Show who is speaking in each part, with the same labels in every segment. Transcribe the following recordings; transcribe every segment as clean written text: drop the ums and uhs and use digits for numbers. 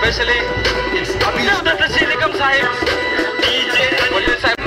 Speaker 1: especially Mr. Nikam Sahib, DJ Sahib.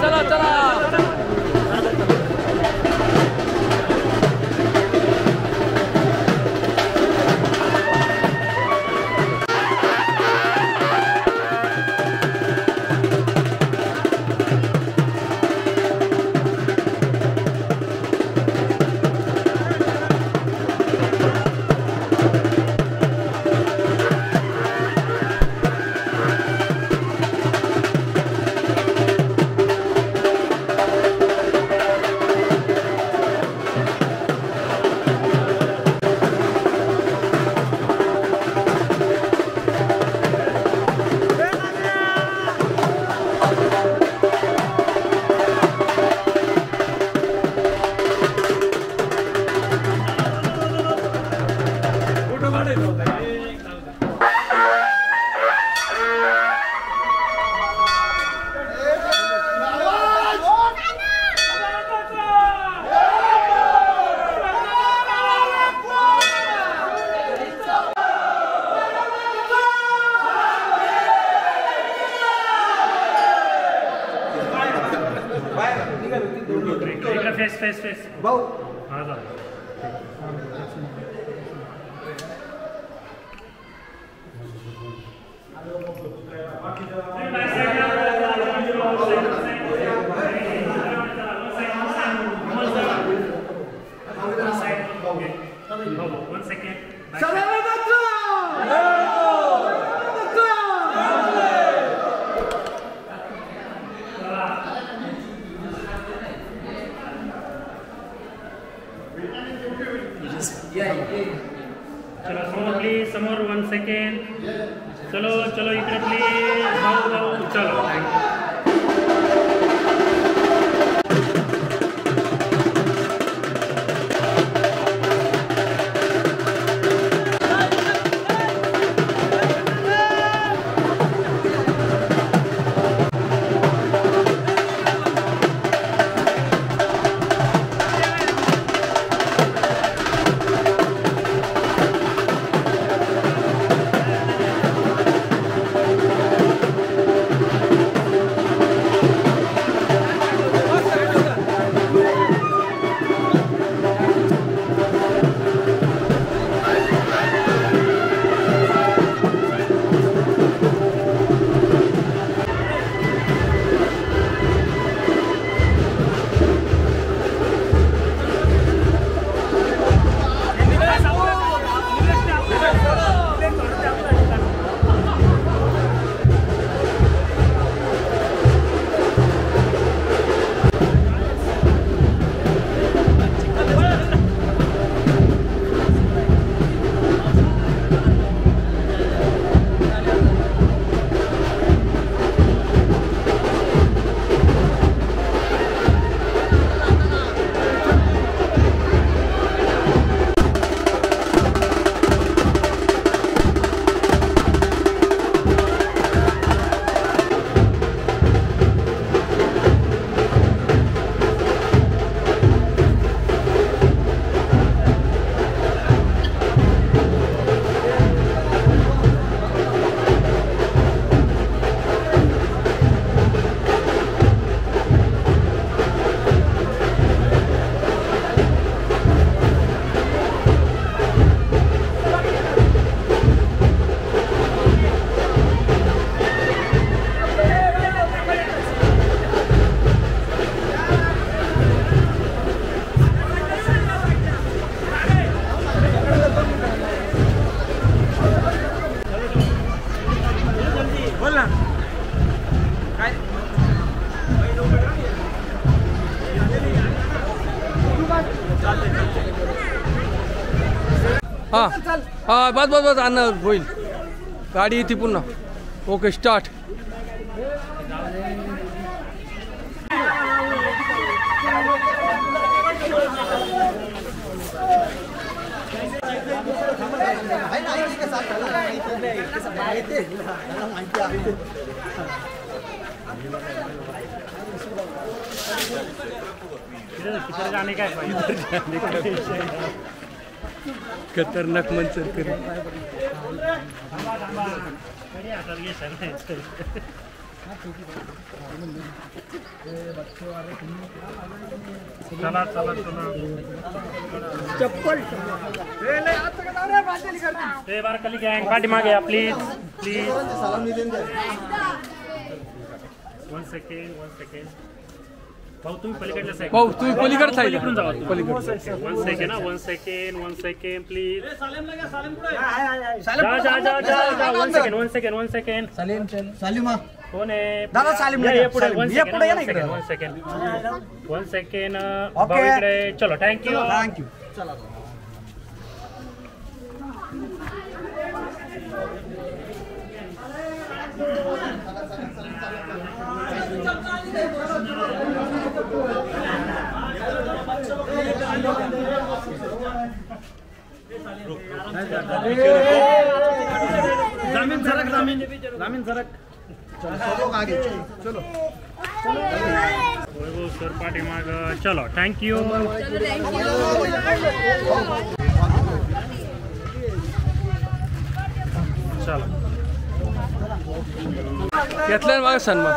Speaker 2: चला चला.
Speaker 3: Face भाऊ हां जा One second. चलो समोर प्लीज समोर 1 सेकंड चलो चलो इकडे प्लीज भाऊ भाऊ चलो
Speaker 2: हां हां बस बस बस अन्न होईल गाडी येते पुन्हा ओके स्टार्ट
Speaker 3: जाने का
Speaker 2: खतरनाक मंचर करी
Speaker 3: चला चला चला बारकाली गँग पाठीमागे या प्लीज प्लीज. 1 सेकंड भाऊ तुम्ही पलीकडल्या साईड.
Speaker 2: भाऊ तुम्ही पलीकडे साईड
Speaker 3: पलीकडून जावा.
Speaker 2: पलीकडे.
Speaker 3: 1 सेकंड 1 सेकंड प्लीज. जा 1 सेकंड.
Speaker 4: सालिमा
Speaker 3: कोण आहे
Speaker 4: दादा सालिम
Speaker 3: ये पुढे. 1
Speaker 4: ये पुढे या ना इकडे.
Speaker 3: सेकंड 1 सेकंड भाऊ इकडे. चलो थँक्यू.
Speaker 4: थँक्यू. चला
Speaker 3: जमीन सरक.
Speaker 4: चलो
Speaker 3: वैभव सर पाठीमाग. चलो थँक्यू. चलो
Speaker 2: घेतल्या मागे सन्मान.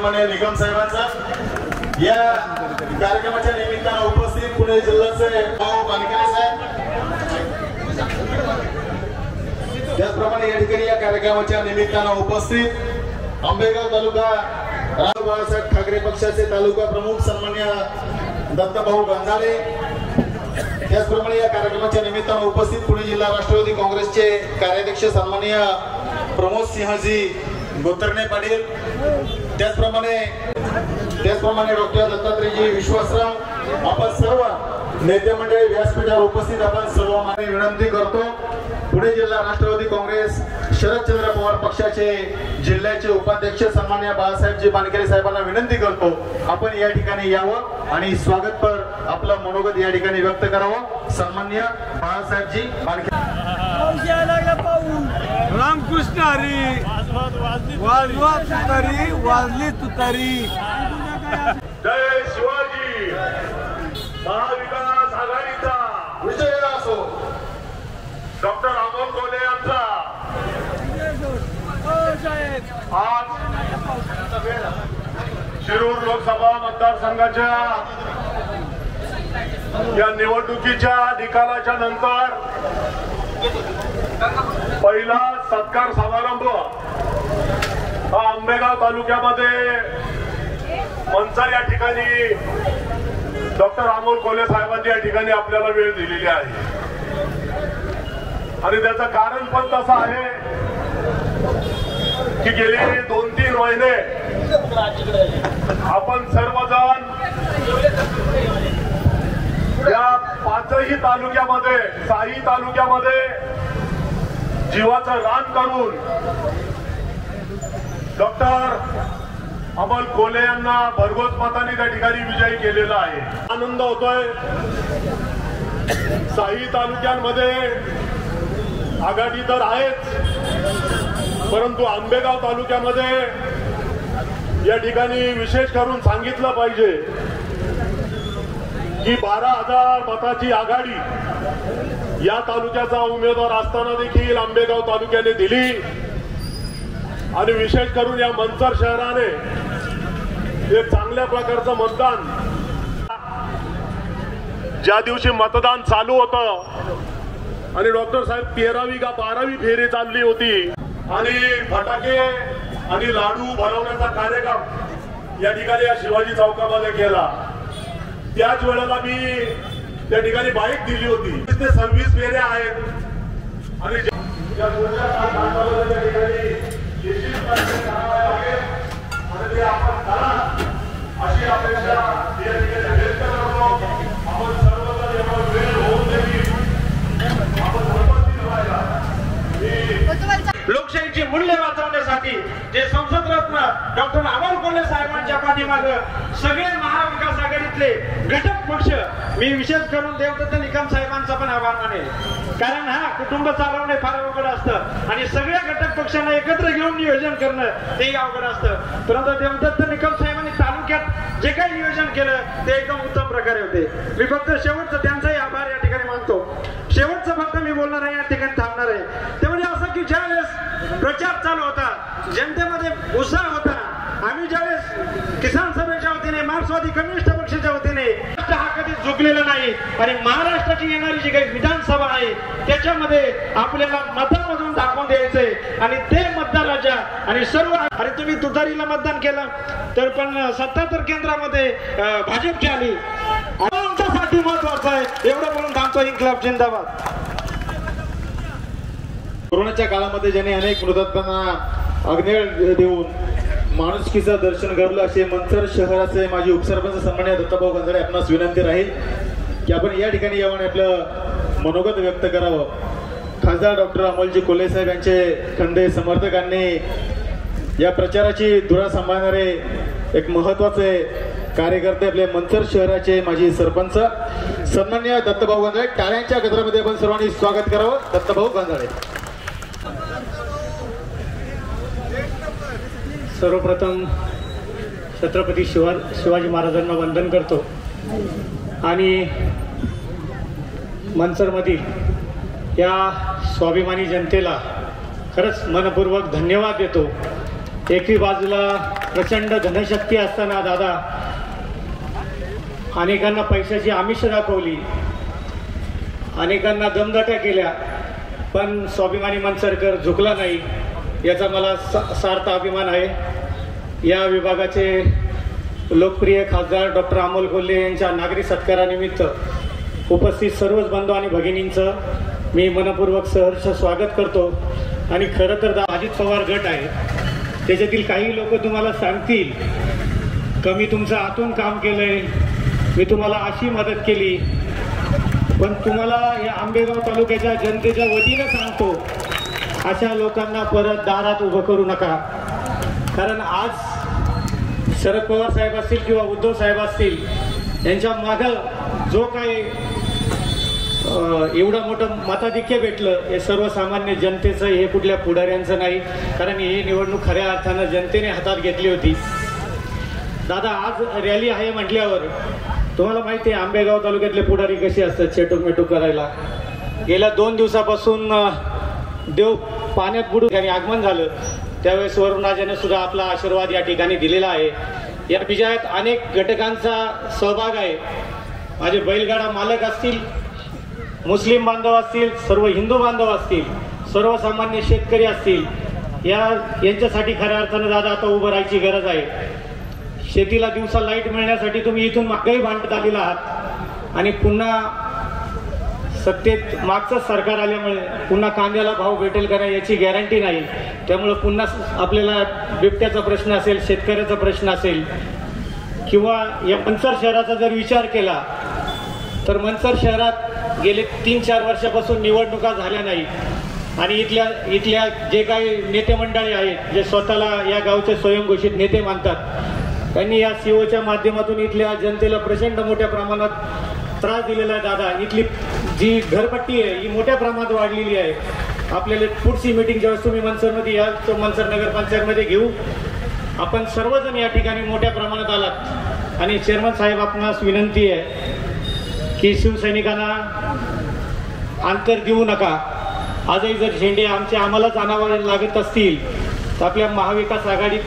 Speaker 5: सन्माननीय निकम साहेबांचा या कार्यक्रमाच्या निमित्तानं उपस्थित पुणे जिल्ह्याचे भाऊ बानकरे साहेब, त्याचप्रमाणे या ठिकाणी या कार्यक्रमाच्या निमित्तानं उपस्थित आंबेगाव तालुका राव बाळासाहेब ठाकरे पक्षाचे तालुका प्रमुख सन्माननीय दत्तभाऊ गंधाळे, त्याचप्रमाणे या कार्यक्रमाच्या निमित्तानं उपस्थित पुणे जिल्हा राष्ट्रवादी काँग्रेसचे कार्याध्यक्ष सन्माननीय प्रमोद सिंहजी गोतरणे पाटील, त्याचप्रमाणे डॉक्टर दत्तात्रेयजी विश्वासराव, आपण सर्व नेते मंडळी व्यासपीठावर उपस्थित आपण सर्वांना विनंती करतो, पुणे जिल्हा राष्ट्रवादी काँग्रेस शरदचंद्र पवार पक्षाचे जिल्ह्याचे उपाध्यक्ष सन्माननीय बाळासाहेबजी बानकरे साहेबांना विनंती करतो आपण या ठिकाणी यावं आणि स्वागतपर आपलं मनोगत या ठिकाणी व्यक्त करावं. सन्माननीय बाळासाहेबजी बानकरे.
Speaker 2: रामकृष्ण हरी, वाजवा तुतारी, वाजली तुतारी.
Speaker 5: जय शिवाजी. महाविकास आघाडीचा विजय असो. डॉक्टर अमोल कोल्हे यांचा आज शिरूर लोकसभा मतदारसंघाच्या या निवडणुकीच्या निकालाच्या नंतर पहिला सत्कार समारंभ हा आंबेगाव तालुक्यामध्ये मंचर या ठिकाणी डॉक्टर अमोल कोल्हे साहेबांनी या ठिकाणी आपल्याला वेळ दिलेली आहे आणि त्याचं कारण पण तसं आहे की गेली 2-3 महिने आपण सर्वजण या 5ही तालुक्यामध्ये 6ही तालुक्यामध्ये जीवाचं रान करून डॉक्टर अमोल कोल्हे यांना भरघोस मताने त्या ठिकाणी विजयी केलेला आहे. आनंद होतोय. 6ही तालुक्यांमध्ये आघाडी तर आहेच, परंतु आंबेगाव तालुक्यामध्ये या ठिकाणी विशेष करून सांगितलं पाहिजे की 12,000 मताची आघाडी या तालुक्याचा उमेदवार असताना देखील आंबेगाव तालुक्याने दिली आणि विशेष करून या मंचर शहराने एक चांगल्या प्रकारचं मतदान, ज्या दिवशी मतदान चालू होतं आणि डॉक्टर साहेब 13वी का 12वी फेरी चालली होती आणि फटाके आणि लाडू भरवण्याचा कार्यक्रम या ठिकाणी या शिवाजी चौकामध्ये केला. त्याच वेळेला मी त्या ठिकाणी बाईक दिली होती. ते 26 फेऱ्या आहेत आणि ते आपण करा अशी अपेक्षा या ठिकाणी व्यक्त करतो. आपण सर्वजण एवढा वेळ होऊन देखील
Speaker 1: लोकशाहीची मूल्य वाचवण्यासाठी जे संसदरत्न डॉक्टर अमोल कोल्हे साहेबांच्या पाठीमागे सगळे महाविकास आघाडीतले घटक पक्ष, मी विशेष करून देवदत्त निकम साहेबांचा पण आभार मानेल, कारण हा कुटुंब चालवणे फार अवघड असतं आणि सगळ्या घटक पक्षांना एकत्र घेऊन नियोजन करणं तेही अवघड असतं. परंतु देवदत्त निकम साहेबांनी तालुक्यात जे काही नियोजन केलं ते एकदम उत्तम प्रकारे होते. मी फक्त शेवटचं त्यांचाही आभार या ठिकाणी मानतो. शेवटचं फक्त मी बोलणार आहे, या ठिकाणी थांबणार आहे. ते म्हणजे असं की ज्यावेळेस प्रचार चालू होता, जनतेमध्ये उत्साह होता, आम्ही ज्यावेळेस किसान सभेच्या वतीने, मार्क्सवादी कम्युनिस्ट पक्षाच्या वतीने हा कधी झुकलेला नाही आणि महाराष्ट्राची येणारी जी काही विधानसभा आहे त्याच्यामध्ये आपल्याला मतामधून दाखवून द्यायचंय आणि ते मतदाराच्या आणि सर्व, आणि तुम्ही तुतारीला मतदान केलं तर पण सत्ता तर केंद्रामध्ये भाजपची आली, आमच्यासाठी महत्वाचं आहे. एवढं बोलून थांबतो. इन्क्लाब जिंदाबाद.
Speaker 5: कोरोनाच्या काळामध्ये ज्यांनी अनेक मृतांना अग्नी देऊन माणुसकीचं दर्शन घडलं असे मंचर शहराचे माजी उपसरपंच सन्माननीय दत्तभाऊ गंधाळे आपणास विनंती राहील की आपण या ठिकाणी येऊन आपलं मनोगत व्यक्त करावं. खासदार डॉक्टर अमोलजी कोल्हे साहेब यांचे खंदे समर्थकांनी या प्रचाराची धुरा सांभाळणारे एक महत्वाचे कार्यकर्ते आपले मंचर शहराचे माजी सरपंच सन्माननीय दत्तभाऊ गंधाळे, टाळ्यांच्या गजरामध्ये आपण सर्वांनी स्वागत करावं. दत्तभाऊ गंधाळे.
Speaker 3: सर्वप्रथम छत्रपती शिवाजी महाराजांना वंदन करतो आणि मंचरमधील या स्वाभिमानी जनतेला खरंच मनपूर्वक धन्यवाद देतो. एकी बाजूला
Speaker 6: प्रचंड धनशक्ती असताना दादा अनेकांना पैशाची आमिष दाखवली, अनेकांना दमदाट्या केल्या, पण स्वाभिमानी मनसरकर झुकला नाही, याचा मला सार्थ अभिमान आहे. या विभागाचे लोकप्रिय खासदार डॉक्टर अमोल कोल्हे यांच्या नागरी सत्कारानिमित्त उपस्थित सर्वच बंधू आणि भगिनींचं मी मनपूर्वक सहर्ष स्वागत करतो. आणि खरं तर अजित पवार गट आहे, त्याच्यातील काही लोक तुम्हाला सांगतील का मी तुमचं आतून काम केलंय, मी तुम्हाला अशी मदत केली, पण तुम्हाला या आंबेगाव तालुक्याच्या जनतेच्या वतीनं सांगतो, अशा लोकांना परत दारात उभं करू नका. कारण आज शरद पवार साहेब असतील किंवा उद्धव साहेब असतील, यांच्या मागं जो काही एवढं मोठं मताधिक्य भेटलं, हे सर्वसामान्य जनतेचं, हे कुठल्या पुढाऱ्यांचं नाही. कारण ही निवडणूक खऱ्या अर्थानं जनतेने हातात घेतली होती. दादा आज रॅली आहे म्हटल्यावर तुम्हाला माहिती आहे आंबेगाव तालुक्यातले पुढारी कसे असतात, चेटूक मेटूक करायला. गेल्या 2 दिवसापासून देव पाण्यात बुडून त्यांनी आगमन झालं, त्यावेळेस वरुणराजाने सुद्धा आपला आशीर्वाद या ठिकाणी दिलेला आहे. या विजयात अनेक घटकांचा सहभाग आहे. माझे बैलगाडा मालक असतील, मुस्लिम बांधव असतील, सर्व हिंदू बांधव असतील, सर्वसामान्य शेतकरी असतील, यांच्यासाठी खऱ्या अर्थानं दादा आता उभं राहायची गरज आहे. शेतीला दिवसा लाईट मिळण्यासाठी तुम्ही इथून मागही भांडत आलेला आहात आणि पुन्हा सत्तेत मागचंच सरकार आल्यामुळे पुन्हा कांद्याला भाव भेटेल का नाही याची गॅरंटी नाही. त्यामुळे पुन्हा आपल्याला बिबट्याचा प्रश्न असेल, शेतकऱ्याचा प्रश्न असेल, किंवा या मनसर शहराचा जर विचार केला तर मनसर शहरात गेले 3-4 वर्षापासून निवडणुका झाल्या नाही. आणि इथल्या जे काही नेते मंडळी आहेत, जे स्वतःला या गावचे स्वयंघोषित नेते मानतात, त्यांनी या सीओच्या माध्यमातून इथल्या जनतेला प्रचंड मोठ्या प्रमाणात त्रास दिलेला आहे. दादा इथली जी घरपट्टी आहे ही मोठ्या प्रमाणात वाढलेली आहे. आपल्याला पुढची मीटिंग ज्यावेळेस तुम्ही मनसरमध्ये याल तो मनसर नगरपंचायतमध्ये घेऊ. आपण सर्वजण या ठिकाणी मोठ्या प्रमाणात आलात. आणि चेअरमन साहेब आपणास विनंती आहे की शिवसैनिकांना अंतर देऊ नका. आजही जर झेंडे आम्हालाच आणावे लागत असतील तर आपल्या महाविकास आघाडीत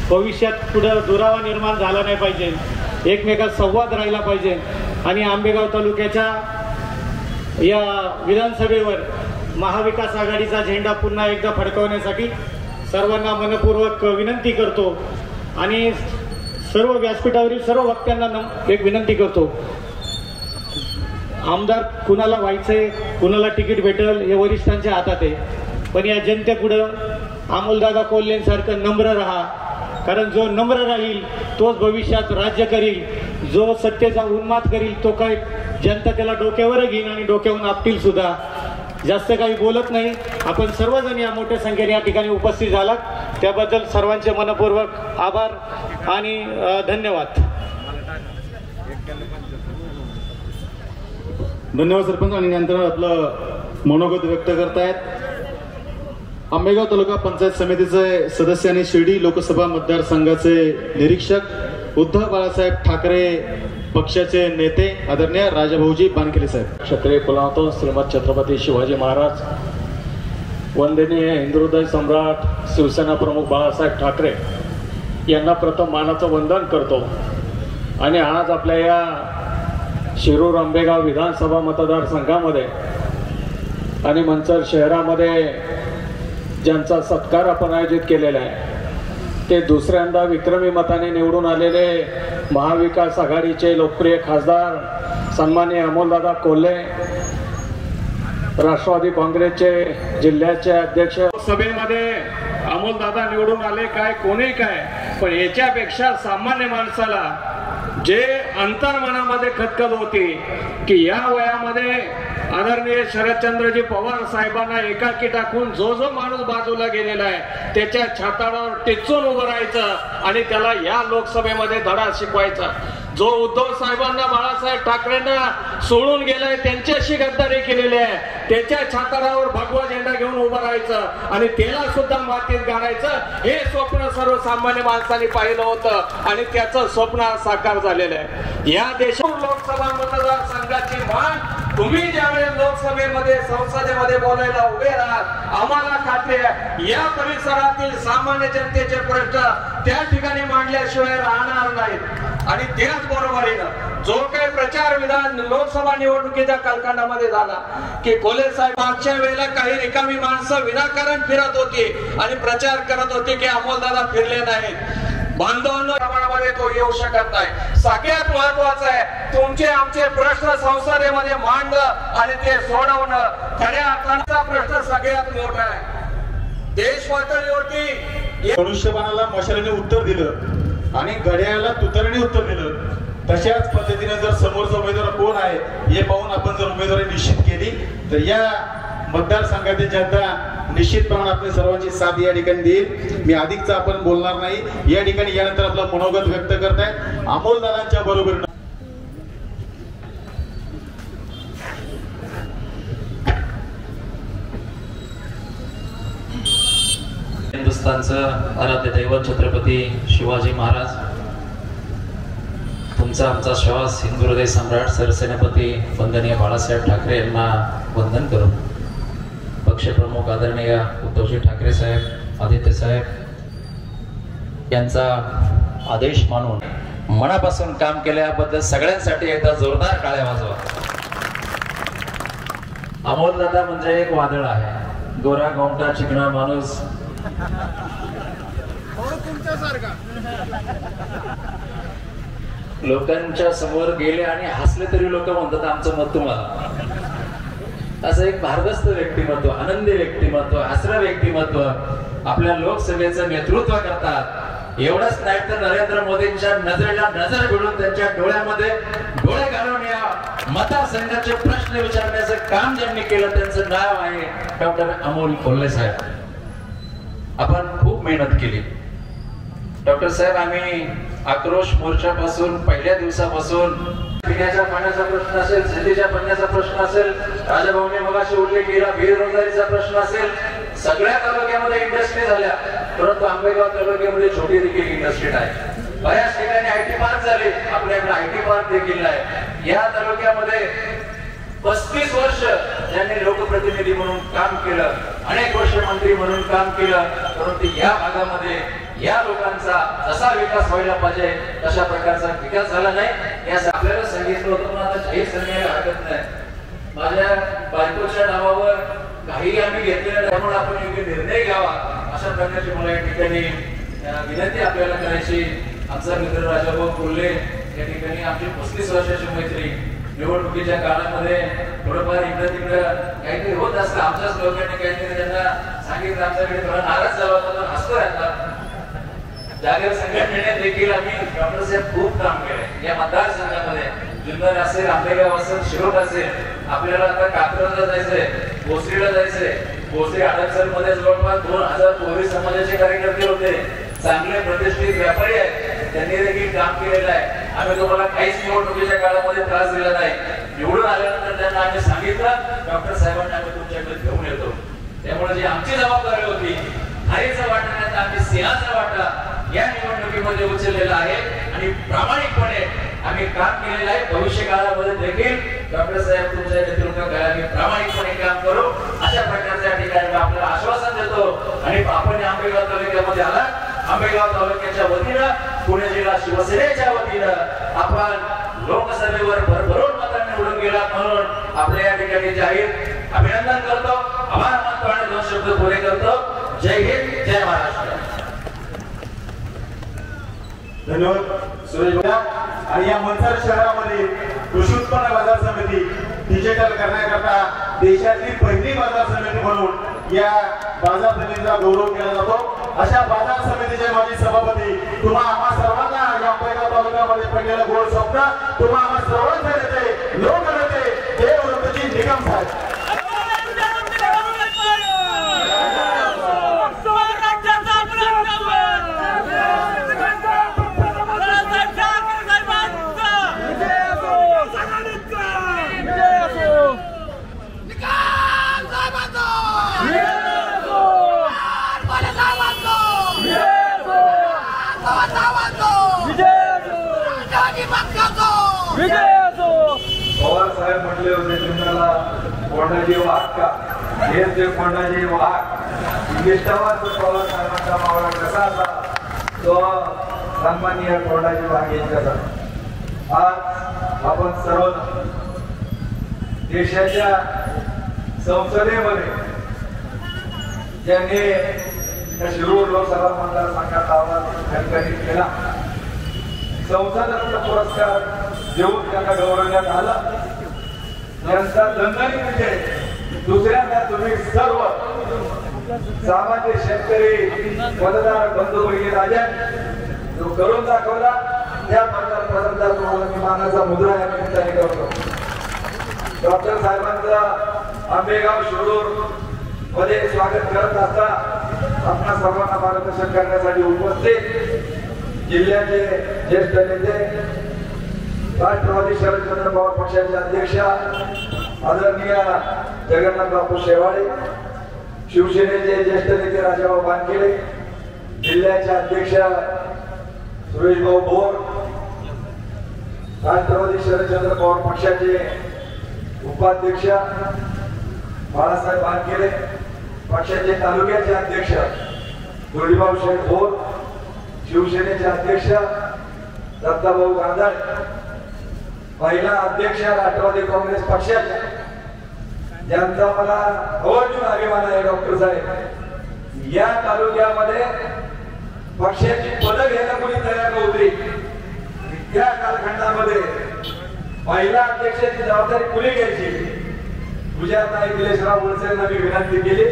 Speaker 6: भविष्यात पुढं दुरावा निर्माण झाला नाही पाहिजे, एकमेकात संवाद राहिला पाहिजे. आणि आंबेगाव तालुक्याच्या या विधानसभेवर महाविकास आघाडीचा झेंडा पुन्हा एकदा फडकवण्यासाठी सर्वांना मनपूर्वक विनंती करतो. आणि सर्व व्यासपीठावरील सर्व वक्त्यांना एक विनंती करतो, आमदार कुणाला व्हायचंय, कुणाला तिकीट भेटेल हे वरिष्ठांच्या हातात आहे, पण या जनतेपुढं अमोलदादा कोल्हेंसारखं नम्र राहा. कारण जो नम्र राहील तोच भविष्यात राज्य करील, जो सत्तेचा उन्माद करील तो काय जनता त्याला डोक्यावर घेईन आणि डोक्यावरून आपटील सुद्धा. जास्त काही बोलत नाही. आपण सर्वजण या मोठ्या संख्येने या ठिकाणी उपस्थित झालात, त्याबद्दल सर्वांचे मनपूर्वक आभार आणि धन्यवाद.
Speaker 5: धन्यवाद सरपंच. आणि नंतर आपलं मनोगत व्यक्त करतायत आंबेगाव तालुका पंचायत समितीचे सदस्य आणि शिर्डी लोकसभा मतदारसंघाचे निरीक्षक उद्धव बाळासाहेब ठाकरे पक्षाचे नेते आदरणीय राजाभाऊजी बानखेडे साहेब.
Speaker 7: क्षत्रिय कुलातून श्रीमंत छत्रपती शिवाजी महाराज, वंदनीय हिंदुहृदय सम्राट शिवसेना प्रमुख बाळासाहेब ठाकरे यांना प्रथम मानाचं वंदन करतो. आणि आज आपल्या या शिरूर आंबेगाव विधानसभा मतदारसंघामध्ये आणि मंचर शहरामध्ये ज्यांचा सत्कार आपण आयोजित केलेला आहे ते दुसऱ्यांदा विक्रमी मताने निवडून आलेले महाविकास आघाडीचे लोकप्रिय खासदार सन्माननीय अमोलदादा कोल्हे, राष्ट्रवादी काँग्रेसचे जिल्ह्याचे अध्यक्ष. सभेमध्ये अमोलदादा निवडून आले काय कोणी काय, पण याच्यापेक्षा सामान्य माणसाला जे अंतर्मनामध्ये खतखत होती की या वयामध्ये आदरणीय शरदचंद्रजी पवार साहेबांना एकाकी टाकून जो माणूस बाजूला गेलेला आहे त्याच्या छाताडावर टिचून उभं राहायचं आणि त्याला या लोकसभेमध्ये धडा शिकवायचा. जो उद्धव साहेबांना बाळासाहेब ठाकरेंना सोडून गेलाय, त्यांच्याशी गद्दारी केलेली आहे, त्याच्या छाताडावर भगवा झेंडा घेऊन उभं राहायचं आणि त्याला सुद्धा मातीत गाडायचं, हे स्वप्न सर्वसामान्य माणसांनी पाहिलं होतं आणि त्याचं स्वप्न साकार झालेलं आहे. या देशात लोकसभा मतदारसंघाची मान तुम्ही ज्यावेळेस लोकसभेमध्ये संसदेमध्ये बोलायला उभे राहाल आम्हाला खात्री आहे या परिसरातील सामान्य जनतेचे प्रश्न त्या ठिकाणी मांडल्याशिवाय राहणार नाहीत। आणि त्याच बरोबरीनं जो काही प्रचार विधान लोकसभा निवडणुकीच्या कालखंडामध्ये झाला की कोल्हे साहेब मागच्या वेळेला काही रिकामी माणसं विनाकारण फिरत होती आणि प्रचार करत होती की अमोलदादा फिरले नाहीत। बांधवांनो प्रमाणामध्ये तो येऊ शकत नाही। सगळ्यात महत्वाचं आहे तुमचे आमचे प्रश्न संसदेमध्ये मांडणं आणि ते सोडवणं खऱ्या अर्थाचा प्रश्न सगळ्यात मोठा आहे। देश पातळीवरती
Speaker 5: मनुष्यबळाला मशालीने उत्तर दिलं आणि घड्याळाला तुतरने उत्तर दिलं। तशाच पद्धतीने जर समोरचा उमेदवार कोण आहे हे पाहून आपण जर उमेदवारी निश्चित केली तर या मतदारसंघातील जनता निश्चितपणे आपल्या सर्वांची साथ या ठिकाणी देईल। मी अधिकच आपण बोलणार नाही। या ठिकाणी यानंतर आपलं मनोगत व्यक्त करताय अमोलदादांच्या बरोबर
Speaker 8: हिंदुस्थानचं आराध्य दैवत छत्रपती शिवाजी महाराज, तुमचा आमचा श्वास हिंदू हृदय सम्राट सरसेनापती वंदनीय बाळासाहेब ठाकरे यांना वंदन करून पक्षप्रमुख आदरणीय उद्धवजी ठाकरे साहेब, आदित्य साहेब यांचा आदेश मानून मनापासून काम केल्याबद्दल सगळ्यांसाठी एकदा जोरदार टाळ्या वाजवा। अमोलदादा म्हणजे एक वादळ आहे, गोरा गोमटा चिकणा माणूस, लोकांच्या समोर गेले आणि हसले तरी लोक म्हणतात आमचं मत तुम्हाला। असं एक भारदस्त व्यक्तिमत्व, आनंदी व्यक्तिमत्व, हसरं व्यक्तिमत्व आपल्या लोकसभेचं नेतृत्व करतात। एवढंच नाही तर नरेंद्र मोदींच्या नजरेला नजर भिडून त्यांच्या डोळ्यामध्ये डोळे घालून या मतदारसंघाचे प्रश्न विचारण्याचं काम ज्यांनी केलं त्यांचं नाव आहे डॉक्टर अमोल कोल्हे साहेब। आपण खूप मेहनत केली डॉक्टर साहेब। आम्ही आक्रोश मोर्चापासून पहिल्या दिवसापासून पिण्याच्या पाण्याचा प्रश्न असेल, शेतीच्या पाण्याचा प्रश्न असेल, राजाभाऊने मगाशी उल्लेख केला बेरोजगारीचा प्रश्न असेल, सगळ्या तालुक्यामध्ये इंडस्ट्री झाल्या परंतु आंबेगाव तालुक्यामध्ये छोटी देखील इंडस्ट्री आहे। बऱ्याच ठिकाणी आयटी पार्क झाले, आपल्याकडे आयटी पार्क देखील आहे। या तालुक्यामध्ये 35 वर्ष त्यांनी लोकप्रतिनिधी म्हणून काम केलं, अनेक वर्ष मंत्री म्हणून काम केलं, परंतु या भागामध्ये या लोकांचा जसा विकास व्हायला पाहिजे तशा प्रकारचा विकास झाला नाही। या आपल्याला सांगितलं होतं पण आता जाहीर सांगायला हरकत नाही। माझ्या बायकोच्या नावावर काही आम्ही घेतलेलं त्यामुळे आपण योग्य निर्णय घ्यावा अशा प्रकारची मला या ठिकाणी विनंती आपल्याला करायची। आमचा मित्र राजाभाऊ कोल्हे या ठिकाणी आमची 35 वर्षाची मैत्री, निवडणुकीच्या काळामध्ये थोडंफार इकडं तिकडं काहीतरी होत असतं, आमच्याच लोकांनी काहीतरी त्यांना सांगितलं, आमच्याकडे थोडा नाराज झाला होता पण हसतो राहतात। जागर संघटनेने देखील आम्ही डॉक्टर साहेब खूप काम केले या मतदारसंघामध्ये। जुन्नर असेल, आंबेगाव असेल, शिरोड असेल, आपल्याला आता कात्रजला जायचंय, भोसरीला जायचंय। भोसरी आडसर मध्ये जवळपास 2000 कोळी समाजाचे कार्यकर्ते होते, चांगले प्रतिष्ठित व्यापारी आहेत, त्यांनी देखील काम केलेलं आहे। आम्ही तुम्हाला काहीच निवडणुकीच्या काळामध्ये त्रास दिला नाही। निवडून आल्यानंतर त्यांना आम्ही सांगितलं डॉक्टर साहेबांना आम्ही तुमच्याकडे घेऊन येतो। त्यामुळे जी आमची जबाबदारी होती खारीचा वाटा नाही आम्ही सिंहाचा वाटा या निवडणुकीमध्ये उचललेला आहे आणि प्रामाणिकपणे आम्ही काम केलेलं आहे। भविष्य काळामध्ये देखील डॉक्टर साहेब तुमच्या नेतृत्वाखाली आम्ही प्रामाणिकपणे काम करू अशा प्रकारच्या ठिकाणी आपल्याला आश्वासन देतो। आणि आपण आंबेगाव तालुक्यामध्ये आला, आंबेगाव तालुक्याच्या वतीनं, पुणे जिल्हा शिवसेनेच्या वतीनं आपण लोकसभेवर भरभरून मतांनी निवडून गेला म्हणून आपल्या या ठिकाणी जाहीर अभिनंदन करतो, आभार मानतो आणि 2 शब्द पुरे करतो। जय हिंद, जय महाराष्ट्र।
Speaker 5: धन्यवाद सुरेश भैया। आणि या मंचर शहरामध्ये कृषी उत्पन्न बाजार समिती डिजिटल करण्याकरता देशातली पहिली बाजार समिती म्हणून या बाजार समितीचा गौरव केला जातो। अशा बाजार समितीचे माजी सभापती तुम्हा आम्हा सर्वांना आंबेगाव तालुक्यामध्ये पडलेला गोड स्वप्न तुम्हा आम्हा सर्वांचे नेते लोकनेते देवदत्तजी निकम साहेब।
Speaker 2: विजय
Speaker 9: कोंडाजी वाघ का हेच ते कोंडाजी वाघ निष्ठावान पवार साहेबांचा मावळा कसा असा तो सन्माननीय कोंडाजी वाघ यांचा आज आपण सर्व देशाच्या संसदेमध्ये ज्यांनी शिरूर लोकसभा मतदारसंघात आवाज ठणठणीत केला संसद रत्न पुरस्कार देऊन त्यांना गौरवण्यात आला त्यांचा दणदणीत विजय दुसऱ्यांदा तुम्ही सर्व सामान्य शेतकरी मतदार बंधू भगिनी राजा जो करून दाखवला त्या मतदार तुम्हाला मी मानाचा मुद्रा या निमित्ताने करतो डॉक्टर साहेबांचा आंबेगाव शिरूर मध्ये स्वागत करत असताना आपल्या सर्वांना मार्गदर्शन करण्यासाठी उपस्थित जिल्ह्याचे ज्येष्ठ नेते राष्ट्रवादी शरदचंद्र पवार पक्षाचे अध्यक्ष आदरणीय जगन्नाथ बापू शेवाळे शिवसेनेचे ज्येष्ठ नेते राजाभाऊ बानखेडे जिल्ह्याचे अध्यक्ष सुरेश भाऊ भोर राष्ट्रवादी शरदचंद्र पवार पक्षाचे उपाध्यक्ष बाळासाहेब बानखेडे पक्षाचे तालुक्याचे अध्यक्ष दोडीभाऊ शेठ भोर शिवसेनेचे अध्यक्ष दत्ताभाऊ गांधाळ पहिला अध्यक्ष राष्ट्रवादी काँग्रेस पक्षाचे ज्यांचा मला आवर्जून अभिमान आहे डॉक्टर साहेब या तालुक्यामध्ये पक्षाची पदं घ्यायला कोणी तयार नव्हती त्या कालखंडामध्ये पहिला अध्यक्षाची जबाबदारी कुणी घ्यायची गुजराताई निलेशराव वळसेंना मी विनंती केली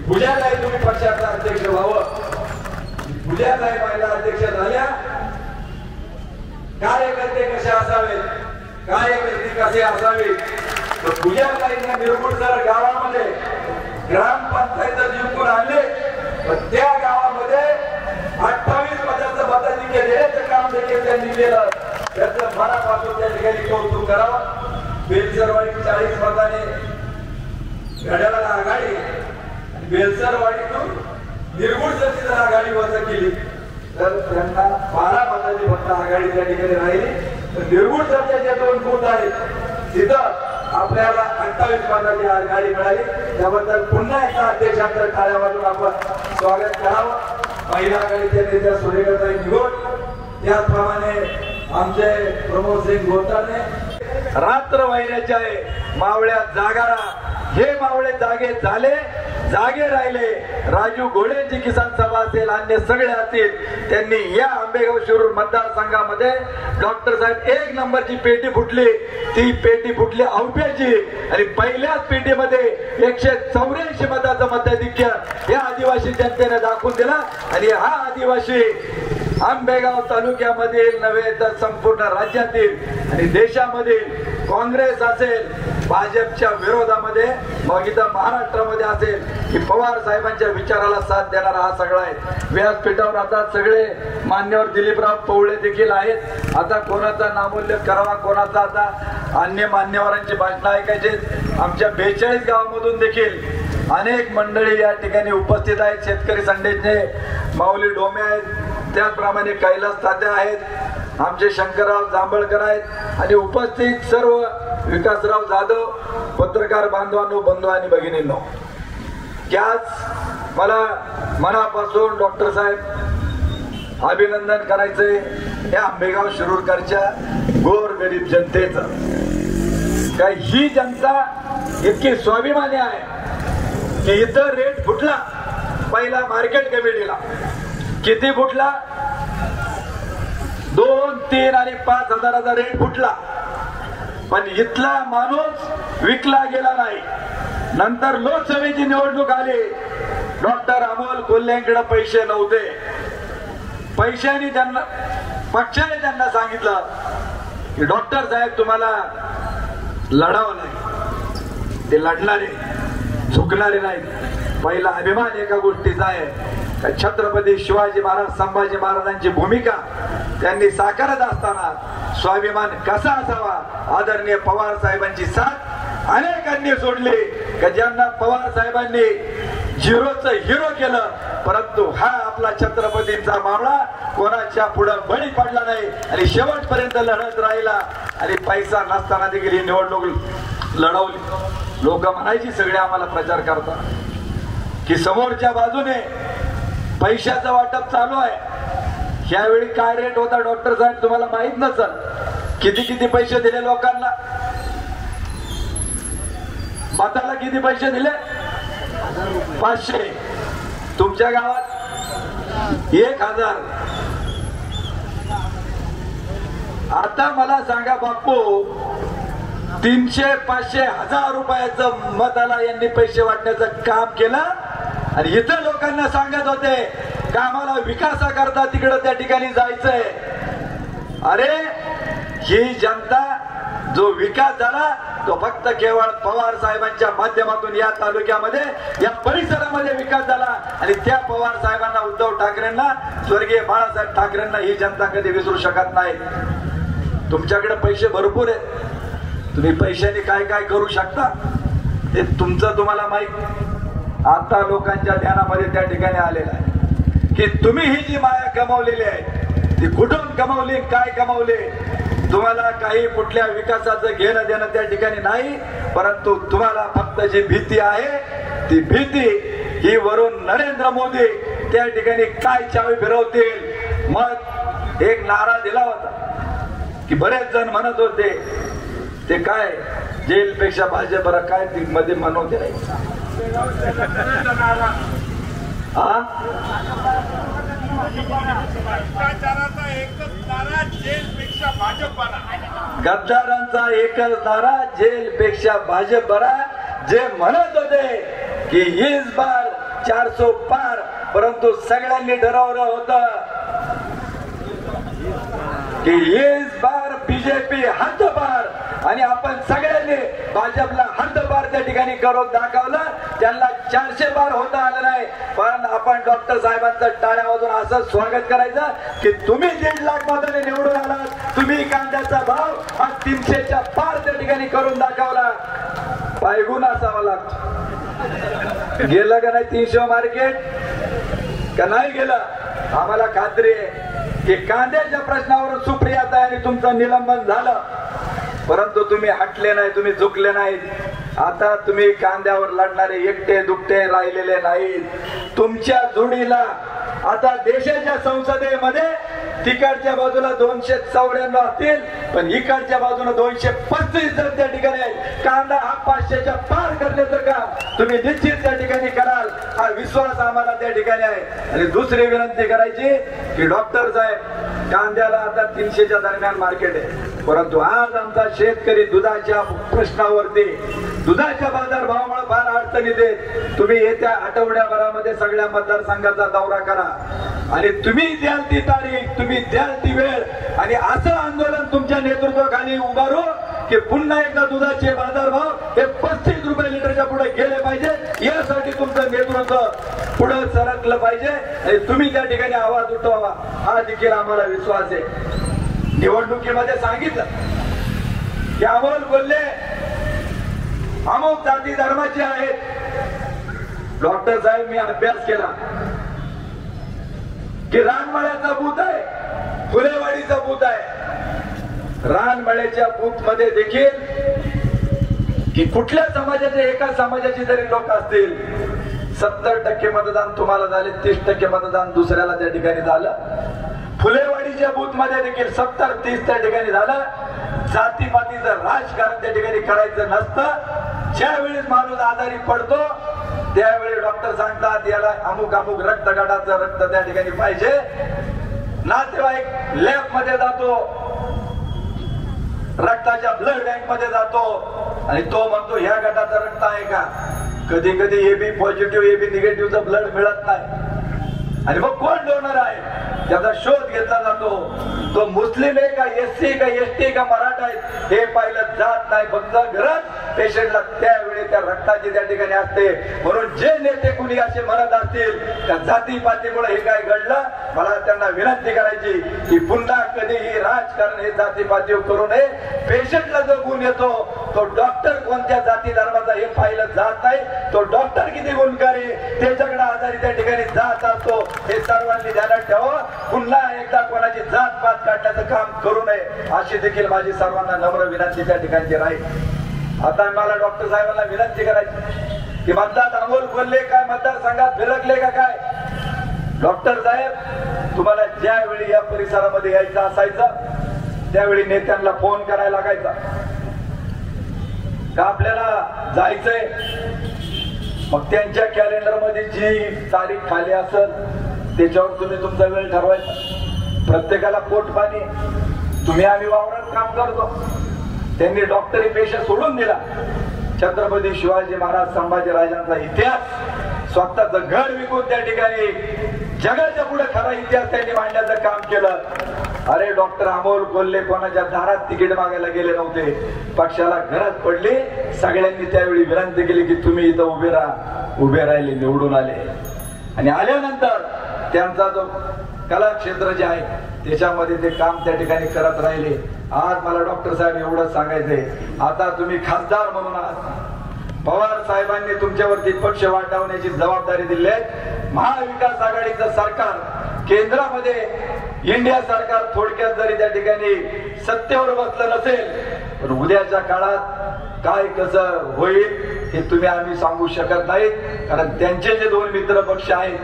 Speaker 9: गुजराताई तुम्ही पक्षाचा अध्यक्ष व्हावं गुजराताई पहिला अध्यक्ष झाल्या कार्यकर्ते कसे असावे कार्यकर्ते कसे असावे गुजराताईंना निरगुडसर गावामध्ये ग्रामपंचायत जिंकून आणले त्या गावामध्ये 28 पदाचं मताधिक्य देण्याचं काम देखील त्यांनी केलं त्याचं मनापासून त्या ठिकाणी कौतुक करावं बेलसरवाडी 40 मताने घड्याळाला आघाडी आणि बेलसरवाडीतून निरगुडसरची जर आघाडी वजा केली तर त्यांना 12 मताची फक्त आघाडी त्या ठिकाणी राहिली तर निरगुडसरच्या ज्या 2 बूथ आहेत तिथं आपल्याला 28 मताची आघाडी मिळाली त्याबद्दल पुन्हा एकदा अध्यक्षांतर टाळ्या वाजवून आपण स्वागत करावं महिला आघाडीच्या नेत्या सुरेखाताई निगोड त्याचप्रमाणे आमचे प्रमोद सिंग गोताने रात्र वाहिन्याचे आहे मावळ्या जागारा हे मावळे जागे झाले जागे राहिले राजू घोडेंची किसान सभा असेल अन्य सगळे असतील त्यांनी या आंबेगाव शिरूर मतदारसंघामध्ये डॉक्टर साहेब 1 नंबरची पेटी फुटली ती पेटी फुटली औप्याची आणि पहिल्याच पेटीमध्ये 184 मताचं मताधिक्य या आदिवासी जनतेने दाखवून दिला आणि हा आदिवासी आंबेगाव तालुक्यामधील नव्हे तर संपूर्ण राज्यातील आणि देशामधील काँग्रेस असेल भाजपच्या विरोधामध्ये मग इथं महाराष्ट्रामध्ये असेल की पवार साहेबांच्या विचाराला साथ देणारा हा सगळा आहे व्यासपीठावर आता सगळे मान्यवर दिलीपराव पवळे देखील आहेत आता कोणाचा नामोल्लेख करावा कोणाचा आता अन्य मान्यवरांची भाषणं ऐकायचे आमच्या 42 गावामधून देखील अनेक मंडळी या ठिकाणी उपस्थित आहेत शेतकरी संघटनेचे माऊली डोमे आहेत त्याचप्रमाणे कैलास तात्या आहेत आमचे शंकरराव जांभळकर आहेत आणि उपस्थित सर्व विकासराव जाधव पत्रकार बांधवांनो बंधू आणि भगिनींनो त्याच मला मनापासून डॉक्टर साहेब अभिनंदन करायचंय या आंबेगाव शिरूरकरच्या गोरगरीब जनतेचं काय ही जनता इतकी स्वाभिमानी आहे की इथं रेट फुटला पहिला मार्केट कमिटीला किती फुटला 2, 3 आणि 5 हजाराचा रेट फुटला पण इथला माणूस विकला गेला नाही नंतर लोकसभेची निवडणूक आली डॉक्टर अमोल कोल्हेंकडे पैसे नव्हते पैशाने त्यांना पक्षाने त्यांना सांगितलं की डॉक्टर साहेब तुम्हाला लढावं नाही ते लढणारे झुकणारे नाही पहिला अभिमान एका गोष्टीचा आहे छत्रपती शिवाजी महाराज संभाजी महाराजांची भूमिका त्यांनी साकारत असताना स्वाभिमान कसा असावा आदरणीय पवार साहेबांची साथ अनेकांनी सोडली की ज्यांना पवार साहेबांनी झिरोचं हिरो केलं परंतु हा आपला छत्रपतींचा मावळा कोणाच्या पुढे बळी पडला नाही आणि शेवटपर्यंत लढत राहिला आणि पैसा नसताना देखील ही निवडणूक लढवली लोक म्हणायची सगळे आम्हाला प्रचार करतात की समोरच्या बाजूने पैशाचं वाटप चालू आहे. ह्यावेळी काय रेट होता डॉक्टर साहेब तुम्हाला माहित नसल. किती पैसे दिले लोकांना? मताला किती पैसे दिले? 500. तुमच्या गावात 1000. आता मला सांगा बापू, 300, 500, 1000 रुपयाचं मताला यांनी पैसे वाटण्याचं काम केलं आणि इथं लोकांना सांगत होते कामाला विकासाकरता तिकडं त्या ठिकाणी जायचंय. अरे ही जनता, जो विकास झाला तो फक्त केवळ पवार साहेबांच्या माध्यमातून या तालुक्यामध्ये, या परिसरामध्ये विकास झाला. आणि त्या पवार साहेबांना, उद्धव ठाकरेंना, स्वर्गीय बाळासाहेब ठाकरेंना ही जनता कधी विसरू शकत नाही. तुमच्याकडे पैसे भरपूर आहेत, तुम्ही पैशाने काय काय करू शकता ते तुमचं तुम्हाला माहित. आता लोकांच्या ध्यानामध्ये त्या ठिकाणी आलेलं आहे की तुम्ही ही जी माया कमावलेली आहे ती कुठून कमावली, काय कमावले. तुम्हाला काही कुठल्या विकासाचं घेणं देणं त्या ठिकाणी नाही, परंतु तुम्हाला फक्त जी भीती आहे ती भीती ही वरून नरेंद्र मोदी त्या ठिकाणी काय चावी फिरवतील. मग एक नारा दिला होता की बरेच जण म्हणत होते ते काय जेलपेक्षा भाजप बरं, काय ती मध्ये म्हणवते नाही. गद्दारांचा एकच नारा, जेलपेक्षा भाजप बरा. जे म्हणत होते की इस बार 400 पार, परंतु सगळ्यांनी ठरवलं होतं की इस बार बीजेपी हद्दपार. आणि आपण सगळ्यांनी भाजपला हद्दपार त्या ठिकाणी करून दाखवलं. त्यांना 400 पार होता आलं नाही, पण आपण डॉक्टर साहेबांचं टाळ्या वाजून असं स्वागत करायचं की तुम्ही 1.5 लाख मताने निवडून आलात. तुम्ही कांद्याचा भाव हा 300च्या पार त्या ठिकाणी करून दाखवला. पायगुण असावा लागतो. गेलं का नाही 300 मार्केट का नाही गेलं? आम्हाला खात्री आहे की कांद्याच्या प्रश्नावर सुप्रियाताईंनी तुमचं निलंबन झालं, परंतु तुम्ही हटले नाही, तुम्ही झुकले नाहीत. आता तुम्ही कांद्यावर लढणारे एकटे दुकटे राहिलेले नाहीत. तुमच्या जोडीला आता देशाच्या संसदेमध्ये तिकडच्या बाजूला 294 असतील, पण इकडच्या बाजूला 235 जण त्या ठिकाणी आहेत. कांदा हा 500च्या पार करण्याचं काम तुम्ही निश्चित त्या ठिकाणी कराल, हा विश्वास आम्हाला त्या ठिकाणी आहे. आणि दुसरी विनंती करायची की डॉक्टर साहेब, कांद्याला आता 300च्या दरम्यान मार्केट आहे, परंतु आज आमचा शेतकरी दुधाच्या प्रश्नावरती, दुधाच्या बाजार भावामुळे फार अडचणीत आहेत. तुम्ही येत्या आठवड्याभरामध्ये सगळ्या मतदारसंघाचा दौरा करा आणि तुम्ही द्याल ती तारीख, तुम्ही द्याल ती वेळ, आणि असं आंदोलन तुमच्या नेतृत्वाखाली उभारू की पुन्हा एकदा दुधाचे बाजारभाव हे 35 रुपये लिटरच्या पुढे गेले पाहिजे. यासाठी तुमचं नेतृत्व पुढे सरकलं पाहिजे आणि तुम्ही त्या ठिकाणी आवाज उठवावा, हा देखील आम्हाला विश्वास आहे. निवडणुकीमध्ये सांगितलं की अमोल बोलले अमुक जाती धर्माचे आहेत. डॉक्टर साहेब, मी अभ्यास केला की रानमळ्याचा बूथ आहे, फुलेवाडीचा बूथ आहे. रानमळ्याच्या बूथ मध्ये देखील की कुठल्या समाजाचे, एका समाजाचे जरी लोक असतील, 70% मतदान तुम्हाला झाले, 30% मतदान दुसऱ्याला त्या ठिकाणी झालं. फुलेवाडीच्या बूथ मध्ये देखील 70-30 त्या ठिकाणी झालं. जातीपातीचं राजकारण त्या ठिकाणी करायचं नसतं. ज्यावेळेस माणूस आजारी पडतो त्यावेळी डॉक्टर सांगतात याला अमुक अमुक रक्तगटाचं रक्त त्या ठिकाणी पाहिजे. नातेवाईक लॅब मध्ये जातो, रक्ताच्या ब्लड बँक मध्ये जातो आणि तो म्हणतो ह्या गटाचं रक्त आहे का. कधी कधी एबी पॉझिटिव्ह एबी निगेटिव्हचं ब्लड मिळत नाही आणि मग कोण डोनर आहे त्याचा शोध घेतला जातो. तो मुस्लिम आहे का, एससी का, एसटी का, मराठा आहे हे पाहिलं जात नाही. फक्त गरज पेशंटला त्यावेळी त्या रक्ताची त्या ठिकाणी असते. म्हणून जे नेते कुणी असे म्हणत असतील त्या जातीपातीमुळे हे काय घडलं, मला त्यांना विनंती करायची की पुन्हा कधीही राजकारण हे जातीपातीवर करू नये. पेशंटला जो गुण येतो तो डॉक्टर कोणत्या जाती धर्माचा हे पाहिलं जात नाही. तो डॉक्टर किती गुणकारी त्याच्याकडे आजारी त्या ठिकाणी जात असतो हे सर्वांनी ध्यानात ठेवा. पुन्हा एकदा कोणाची जात पात काढण्याचं काम करू नये अशी देखील माझी सर्वांना नम्र विनंती त्या ठिकाणी राहील. आता मला डॉक्टर साहेबांना विनंती करायची की मतदार अमोल कोल्हे काय मतदारसंघात फिरकले का काय? डॉक्टर साहेब, तुम्हाला ज्यावेळी या परिसरामध्ये यायचं असायचं त्यावेळी नेत्यांना फोन करायला लागायचा का आपल्याला जायचंय, मग त्यांच्या कॅलेंडर मध्ये जी तारीख खाली असेल त्याच्यावर तुम्ही तुमचा वेळ ठरवायचा. प्रत्येकाला पोट पाणी, तुम्ही आम्ही वावरात काम करतो. त्यांनी डॉक्टरी पेशा सोडून दिला. छत्रपती शिवाजी महाराज संभाजीराजांचा इतिहास स्वतःचं घर विकून त्या ठिकाणी जगाच्या पुढे खरा इतिहास त्यांनी मांडण्याचं काम केलं. अरे डॉक्टर अमोल कोल्हे कोणाच्या दारात तिकीट मागायला गेले नव्हते, पक्षाला गरज पडली, सगळ्यांनी त्यावेळी विनंती केली की तुम्ही इथं उभे राहा. उभे राहिले, निवडून आले आणि आल्यानंतर त्यांचा जो कला क्षेत्र जे आहे त्याच्यामध्ये ते काम त्या ठिकाणी करत राहिले. आज मला डॉक्टर साहेब एवढं सांगायचंय, आता तुम्ही खासदार म्हणून आहात. पवार साहेबांनी तुमच्यावरती पक्ष वाटवण्याची जबाबदारी दिली आहे. महाविकास आघाडीचं सरकार केंद्रामध्ये इंडिया सरकार थोडक्यात जरी त्या ठिकाणी सत्तेवर बसलं नसेल तर उद्याच्या काळात काय कसं होईल हे तुम्ही आम्ही सांगू शकत नाही. कारण त्यांचे जे दोन मित्र पक्ष आहेत,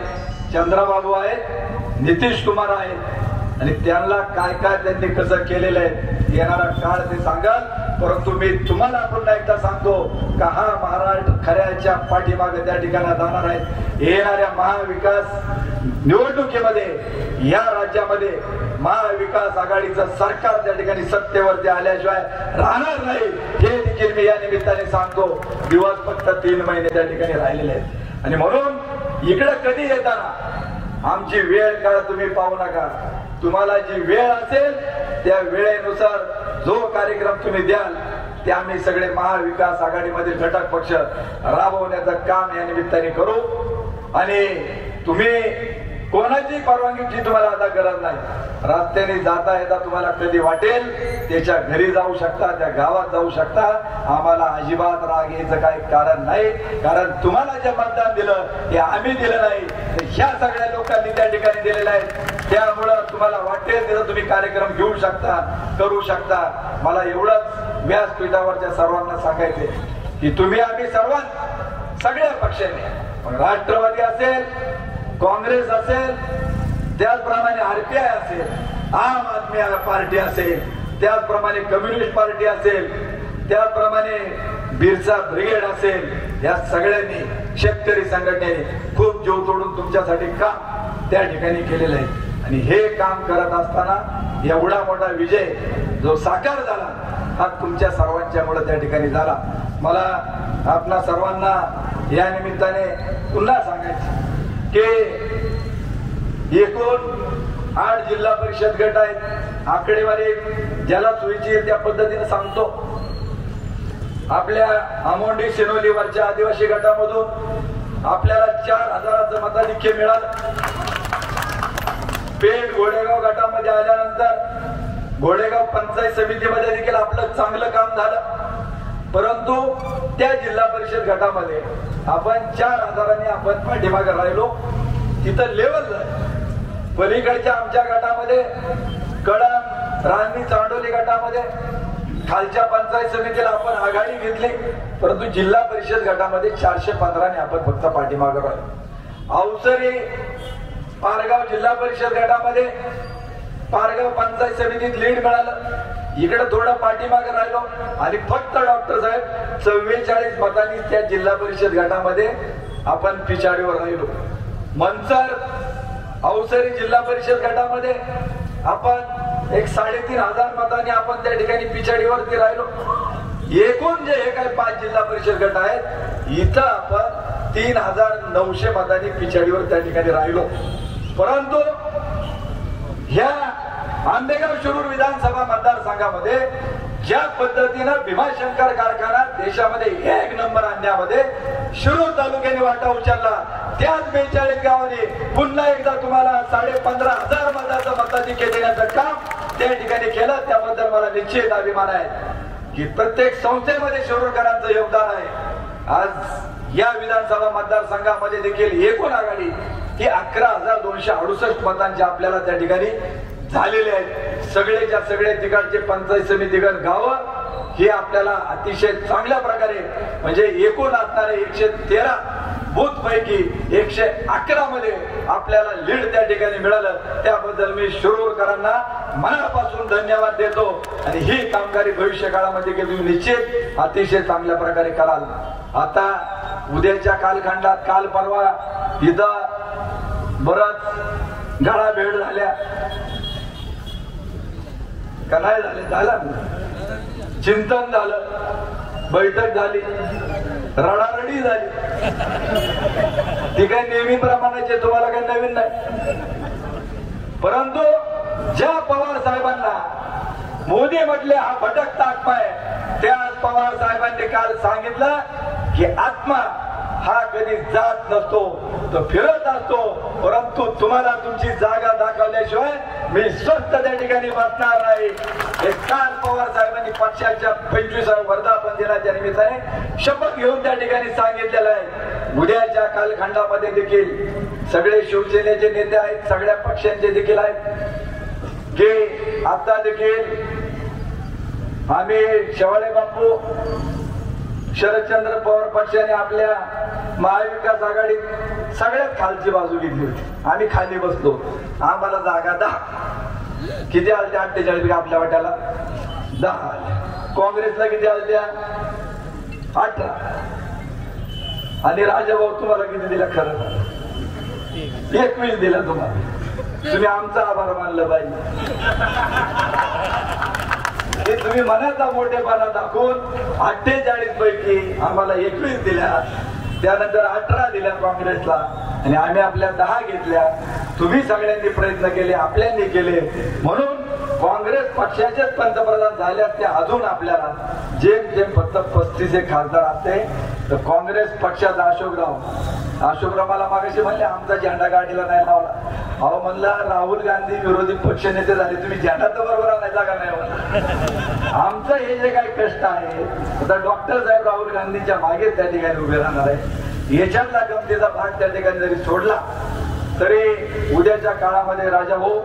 Speaker 9: चंद्रबाबू आहेत, नितीश कुमार आहेत आणि त्यांना काय काय त्यांनी कसं केलेलं आहे येणारा काळ ते सांगाल. परंतु मी तुम्हाला पुन्हा एकदा सांगतो का हा महाराष्ट्र खऱ्याच्या पाठीमागे त्या ठिकाणी जाणार आहे. येणाऱ्या महाविकास निवडणुकीमध्ये या राज्यामध्ये महाविकास आघाडीचं सरकार त्या ठिकाणी सत्तेवरती आल्याशिवाय राहणार नाही हे देखील मी या निमित्ताने सांगतो. दिवस फक्त 3 महिने त्या ठिकाणी राहिलेले आहेत आणि म्हणून इकडे कधी येताना आमची वेळ काय तुम्ही पाहू नका. तुम्हाला जी वेळ असेल त्या वेळेनुसार जो कार्यक्रम तुम्ही द्याल ते आम्ही सगळे महाविकास आघाडीमधील घटक पक्ष राबवण्याचं काम या निमित्ताने करू. आणि तुम्ही कोणाची परवानगीची तुम्हाला आता गरज नाही. रस्त्याने जाता येता तुम्हाला कधी वाटेल त्याच्या घरी जाऊ शकता, त्या गावात जाऊ शकता. आम्हाला अजिबात राग यायचं काही कारण नाही. कारण तुम्हाला जे मतदान दिलं हे आम्ही दिलं नाही, ह्या सगळ्या लोकांनी त्या ठिकाणी दिलेलं आहे. त्यामुळं तुम्हाला वाटेल तिथं तुम्ही कार्यक्रम घेऊ शकता, करू शकता. मला एवढंच व्यासपीठावरच्या सर्वांना सांगायचे की तुम्ही आम्ही सर्वांना सगळ्या पक्षाने, राष्ट्रवादी असेल, काँग्रेस असेल, त्याचप्रमाणे RPI असेल, आम आदमी पार्टी असेल, त्याचप्रमाणे कम्युनिस्ट पार्टी असेल, त्याचप्रमाणे बिरसा ब्रिगेड असेल, या सगळ्यांनी शेतकरी संघटनेने खूप जीव तोडून तुमच्यासाठी काम त्या ठिकाणी केलेलं आहे. आणि हे काम करत असताना एवढा मोठा विजय जो साकार झाला हा तुमच्या सर्वांच्या मुळे त्या ठिकाणी झाला. मला आपणा सर्वांना या निमित्ताने पुन्हा सांगायचं की एकूण 8 जिल्हा परिषद गट आहेत. आकडेवारी ज्याला सोयीची त्या पद्धतीने सांगतो. आपल्या आमोंडी सिनोलीवरच्या आदिवासी गटामधून आपल्याला 4000चं मताधिक्य मिळालं. पेठ घोडेगाव गटामध्ये आल्यानंतर घोडेगाव पंचायत समितीमध्ये देखील आपलं चांगलं काम झालं. परंतु त्या जिल्हा परिषद गटामध्ये आपण 4000 आपण पाठीमागे राहिलो. तिथं लेवल झालं. पलीकडच्या आमच्या गटामध्ये कळंब, रांजणी, चांडोली गटामध्ये खालच्या पंचायत समितीला आपण आघाडी घेतली. परंतु जिल्हा परिषद गटामध्ये 415 आपण फक्त पाठीमागे राहिलो. अवसरी पारगाव जिल्हा परिषद गटामध्ये पारगाव पंचायत समितीत लीड मिळालं. इकडे थोडं पाठीमागे राहिलो आणि फक्त डॉक्टर साहेब 44 मतांनी त्या जिल्हा परिषद गटामध्ये आपण पिछाडीवर राहिलो. मंचर अवसरी जिल्हा परिषद गटामध्ये आपण 3500 मतांनी आपण त्या ठिकाणी पिछाडीवरती राहिलो. एकूण जे हे काही 5 जिल्हा परिषद गट आहेत इथं आपण 3900 मतांनी पिछाडीवर त्या ठिकाणी राहिलो. परंतु ह्या आंबेगाव शिरूर विधानसभा मतदारसंघामध्ये ज्या पद्धतीनं भीमाशंकर कारखाना देशामध्ये 1 नंबर आणण्यामध्ये शिरूर तालुक्याने वाटा उचलला, त्याच 42 गावांनी पुन्हा एकदा तुम्हाला 15,500 मताचं मताधिक्य देण्याचं काम त्या ठिकाणी केलं. त्याबद्दल मला निश्चित अभिमान आहे की प्रत्येक संस्थेमध्ये शिरूरकरांचं योगदान आहे. आज या विधानसभा मतदारसंघामध्ये देखील एकूण आघाडी ही 11,268 मतांची आपल्याला त्या ठिकाणी झालेले आहेत. सगळेच्या सगळे तिकडचे पंचायत समितीगण गावं हे आपल्याला अतिशय चांगल्या प्रकारे म्हणजे एकूण असणारे 113 बूथ पैकी 111 मध्ये आपल्याला लीड त्या ठिकाणी मिळालं. त्याबद्दल मी शिरूरकरांना मनापासून धन्यवाद देतो. आणि ही कामगिरी भविष्य काळामध्ये तुम्ही निश्चित अतिशय चांगल्या प्रकारे कराल. आता उद्याच्या कालखंडात काल परवा इथं बरंच गाळा भेट झाल्या का नाही झाले? झालं, चिंतन झालं, बैठक झाली, रडारडी झाली. ती काही नेहमीप्रमाणेच तुम्हाला काही नवीन नाही. परंतु ज्या पवार साहेबांना मोदी म्हटले हा भटकता आत्मा आहे, त्या पवार साहेबांनी काल सांगितलं की आत्मा हा कधी जात नसतो, तो फिरत असतो. परंतु तुम्हाला तुमची जागा दाखवल्याशिवाय मी स्वस्त त्या ठिकाणी बसणार नाही. हे काल पवार साहेबांनी पक्षाच्या 25व्या वर्धापन दिनाच्या निमित्ताने शपथ घेऊन त्या ठिकाणी सांगितलेलं आहे. उद्याच्या कालखंडामध्ये देखील सगळे शिवसेनेचे नेते आहेत, सगळ्या पक्षांचे देखील आहेत की आता देखील आम्ही शेवाळे बापू शरदचंद्र पवार पक्षाने आपल्या महाविकास आघाडीत सगळ्यात खालची बाजू घेतली होती. आम्ही खाली बसलो, आम्हाला जागा 10 किती आल्या? 48 आपल्या वाट्याला 10 आल्या. काँग्रेसला किती आल्या? 18. आणि राजाभाऊ तुम्हाला किती दिला? खरं 21 दिला तुम्हाला. तुम्ही आमचा आभार मानलं पाहिजे. तुम्ही मनाचा मोठेपणा दाखवून 48 पैकी आम्हाला 21 दिल्या, त्यानंतर 18 दिल्या काँग्रेसला आणि आम्ही आपल्या 10 घेतल्या. तुम्ही सगळ्यांनी प्रयत्न केले, आपल्यांनी केले, म्हणून काँग्रेस पक्षाचेच पंतप्रधान झाल्यास ते अजून आपल्याला जेम फक्त 35 खासदार असते. तर काँग्रेस पक्षाचा अशोकराव मला मागाशी म्हणले आमचा झेंडा गाडीला नाही लावला. अहो म्हणला राहुल गांधी विरोधी पक्ष नेते झाले, तुम्ही झेंडा तर बरोबर आणायचा का नाही म्हणला. आमचं हे जे काही कष्ट आहे आता डॉक्टर साहेब राहुल गांधीच्या मागे त्या ठिकाणी उभे राहणार आहे. याच्यातला गमतीचा भाग त्या ठिकाणी जरी सोडला तरी उद्याच्या काळामध्ये राजा भाऊ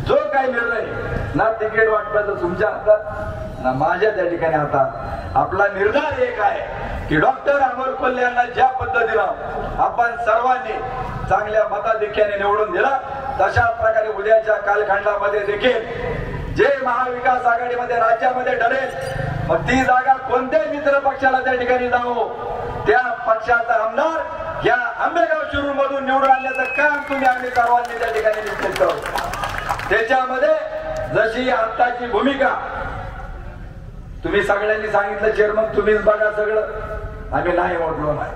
Speaker 9: जो काही निर्णय ना तिकीट वाटपाचं तुमच्या हातात ना माझ्या त्या ठिकाणी हातात. आपला निर्धार एक आहे की डॉक्टर अमोल कोल्हे यांना ज्या पद्धतीनं आपण सर्वांनी चांगल्या मताधिक्याने निवडून दिला तशाच प्रकारे उद्याच्या कालखंडामध्ये देखील जे महाविकास आघाडीमध्ये राज्यामध्ये ठरेल मग ती जागा कोणत्याही मित्र पक्षाला त्या ठिकाणी जावो, त्या पक्षाचा आमदार या आंबेगाव शिरूर मधून निवडून आणण्याचं काम तुम्ही आम्ही सर्वांनी त्या ठिकाणी निश्चित करू. त्याच्यामध्ये जशी आत्ताची भूमिका तुम्ही सगळ्यांनी सांगितलं चेअरमन तुम्हीच बघा सगळं, आम्ही नाही म्हटलो नाही.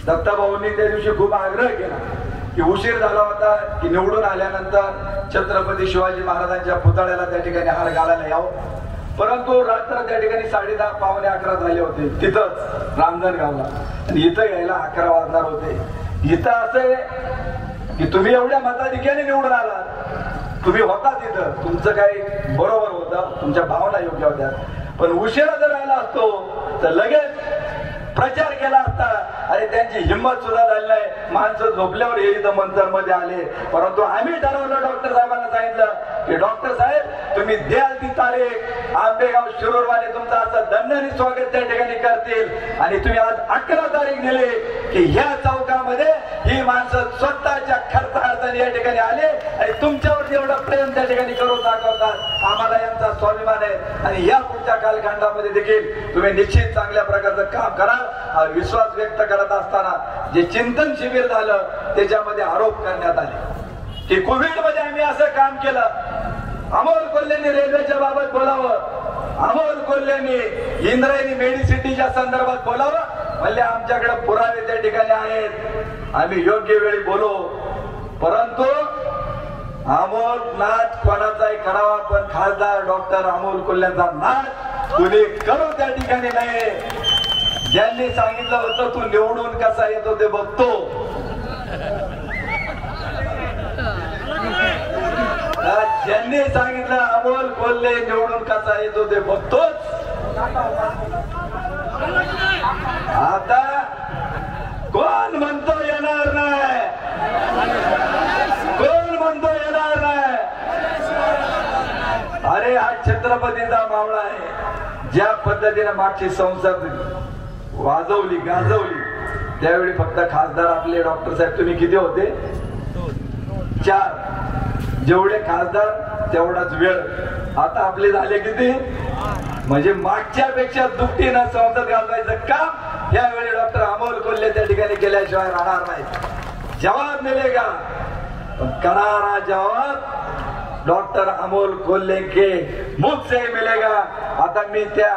Speaker 9: दत्ताभाऊंनी त्या दिवशी खूप आग्रह केला की उशीर झाला होता की निवडून आल्यानंतर छत्रपती शिवाजी महाराजांच्या पुतळ्याला त्या ठिकाणी हार घालायला यावं. परंतु रात्र त्या ठिकाणी 10:30 पावणे 11 झाले होते तिथंच रामजणगावला आणि इथं यायला 11 वाजणार होते. इथं असं की तुम्ही एवढ्या मताधिक्याने निवडून आलात, तुम्ही होता तिथं, तुमचं काही बरोबर होतं, तुमच्या भावना योग्य होत्या. पण उशिरा जर राहिला असतो तर लगेच प्रचार केला असता. अरे त्यांची हिंमत सुद्धा झाली नाही, माणसं झोपल्यावर हे इथं मंतरमध्ये आले. परंतु आम्ही ठरवलं, डॉक्टर साहेबांना सांगितलं की डॉक्टर साहेब तुम्ही द्याल ती तारीख, आंबेगाव शिरूरवाले तुमचं असं दंडनी स्वागत त्या ठिकाणी करतील आणि तुम्ही आज 11 तारीख दिली की ह्या चौकामध्ये ही माणसं स्वतःच्या खर्चार्थाने या ठिकाणी आले आणि तुमच्यावर एवढं प्रेम त्या ठिकाणी करून दाखवतात. आम्हाला यांचा स्वाभिमान आहे आणि या पुढच्या कालखंडामध्ये देखील तुम्ही निश्चित चांगल्या प्रकारचं काम कराल हा विश्वास व्यक्त करत असताना जे चिंतन शिबिर झालं त्याच्यामध्ये आरोप करण्यात आले की कोविड मध्ये आम्ही असं काम केलं. अमोल कोल्हेंनी रेल्वेच्या बाबत बोलावं, अमोल कोल्हेंनी इंद्रायणी मेडिसिटीच्या संदर्भात बोलावं. म्हणले आमच्याकडे पुरावे त्या ठिकाणी आहेत, आम्ही योग्य वेळी बोलू. परंतु अमोल नाच कोणाचाही करावा पण खासदार डॉक्टर अमोल कोल्हेंचा नाच कुणी करू त्या ठिकाणी नाही. ज्यांनी सांगितलं होतं तू निवडून कसा येतो ते बघतो, ज्यांनी सांगितलं अमोल कोल्हे निवडून कसा येतो ते बघतोच. आता कोण म्हणतो येणार नाही, कोण म्हणतो येणार नाही. अरे हा छत्रपतीचा मावळा आहे, ज्या पद्धतीने मागची संसद वाजवली गाजवली त्यावेळी फक्त खासदार आपले डॉक्टर साहेब तुम्ही किती होते 4 जेवढे खासदार तेवढाच वेळ आता आपले झाले किती म्हणजे मागच्या पेक्षा दुपटीनं संसद गाजवायचं काम यावेळी डॉक्टर अमोल कोल्हे त्या ठिकाणी केल्याशिवाय राहणार नाही जवाब मिलेगा करारा जवाब डॉक्टर अमोल कोल्हे के मुख से मिलेगा। आता मी त्या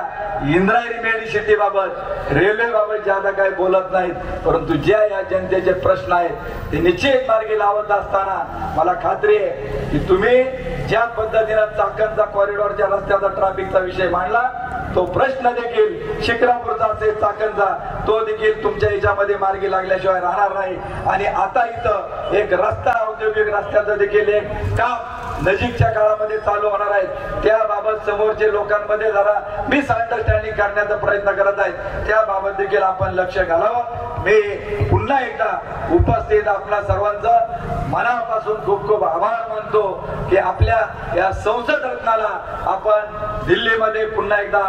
Speaker 9: इंद्रायणी मेडिसिटी बाबत रेल्वे बाबत ज्यादा काही बोलत नाहीत परंतु ज्या या जनतेचे प्रश्न आहेत ते निश्चित मार्गी लावत असताना मला खात्री आहे की तुम्ही ज्या पद्धतीने चाकणचा कॉरिडॉरच्या रस्त्याचा ट्रॅफिकचा विषय मांडला तो प्रश्न देखील शिक्रापूरचा असेल चाकणचा तो देखील तुमच्या याच्यामध्ये मार्गी लागल्याशिवाय राहणार नाही। आणि आता इथं एक रस्ता औद्योगिक रस्त्याचं देखील एक काम नजीकच्या काळामध्ये चालू होणार आहे त्याबाबत समोरचे लोकांमध्ये जरा मिसअंडरस्टँडिंग करण्याचा प्रयत्न करत आहेत त्याबाबत देखील आपण लक्ष घालावं। मी पुन्हा एकदा उपस्थित आपल्या सर्वांचं मनापासून खूप खूप आभार मानतो की आपल्या या संसद रत्नाला आपण दिल्लीमध्ये पुन्हा एकदा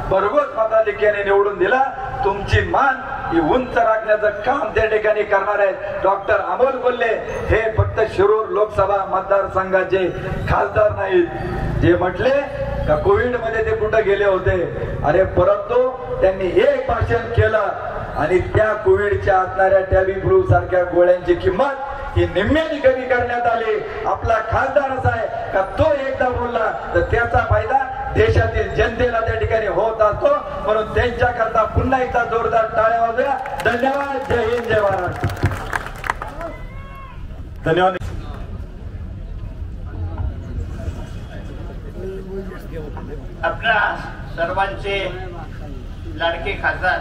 Speaker 9: भरघोस मताधिक्याने निवडून दिला तुमची मान ही उंच राखण्याचं काम त्या ठिकाणी करणार आहेत डॉक्टर अमोल कोल्हे हे फक्त शिरूर लोकसभा मतदारसंघाचे खासदार नाहीत जे म्हटले का कोविड मध्ये ते कुठे गेले होते अरे परंतु त्यांनी एक भाषण केलं आणि त्या कोविडच्या असणाऱ्या टॅबी फ्लू सारख्या गोळ्यांची किंमत ही निम्म्याने कमी करण्यात आली। आपला खासदार असा आहे का तो एकदा बोलला तर त्याचा फायदा देशातील जनतेला त्या ठिकाणी होत असतो म्हणून त्यांच्या करता पुन्हा एकदा जोरदार टाळ्या वाजवा। धन्यवाद। जय हिंद जय महाराष्ट्र।
Speaker 5: धन्यवाद।
Speaker 10: आपल्या सर्वांचे लाडके खासदार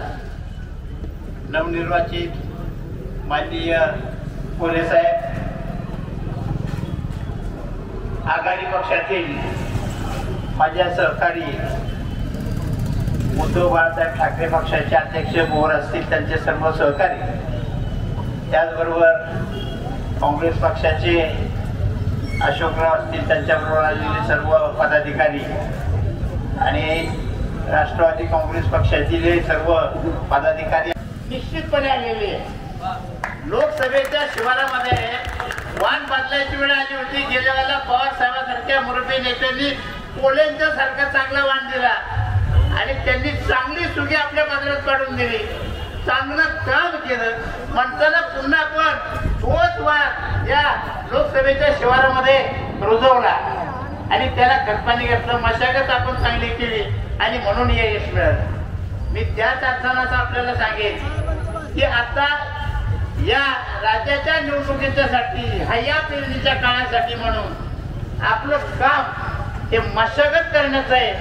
Speaker 10: नवनिर्वाचित माननीय कोल्हे साहेब आघाडी पक्षातील माझ्या सहकारी उद्धव बाळासाहेब ठाकरे पक्षाचे अध्यक्ष मोहोर असतील त्यांचे सर्व सहकारी त्याचबरोबर काँग्रेस पक्षाचे अशोकराव असतील त्यांच्याबरोबर आलेले सर्व पदाधिकारी आणि राष्ट्रवादी काँग्रेस पक्षातील सर्व पदाधिकारी निश्चितपणे आलेले लोकसभेच्या शिवारामध्ये वाण बदलायची वेळ आली होती गेल्या वेळेला पवार साहेबांसारख्या मुरबी नेत्यांनी कोल्हेंच्या सारखा चांगला वाण दिला आणि त्यांनी चांगली सुगी आपल्या बाजारात काढून दिली चांगलं काम केलं म्हणताना पुन्हा आपण तोच वाण या लोकसभेच्या शिवारामध्ये रुजवला आणि त्याला खतपाणी घेतलं मशागत आपण चांगली केली आणि म्हणून हे यश मिळालं। मी त्याच अर्थानं आपल्याला सांगेन की आता या राज्याच्या निवडणुकीच्या साठी ह्या पिढीच्या काळासाठी म्हणून आपलं काम हे मशागत करण्याचं आहे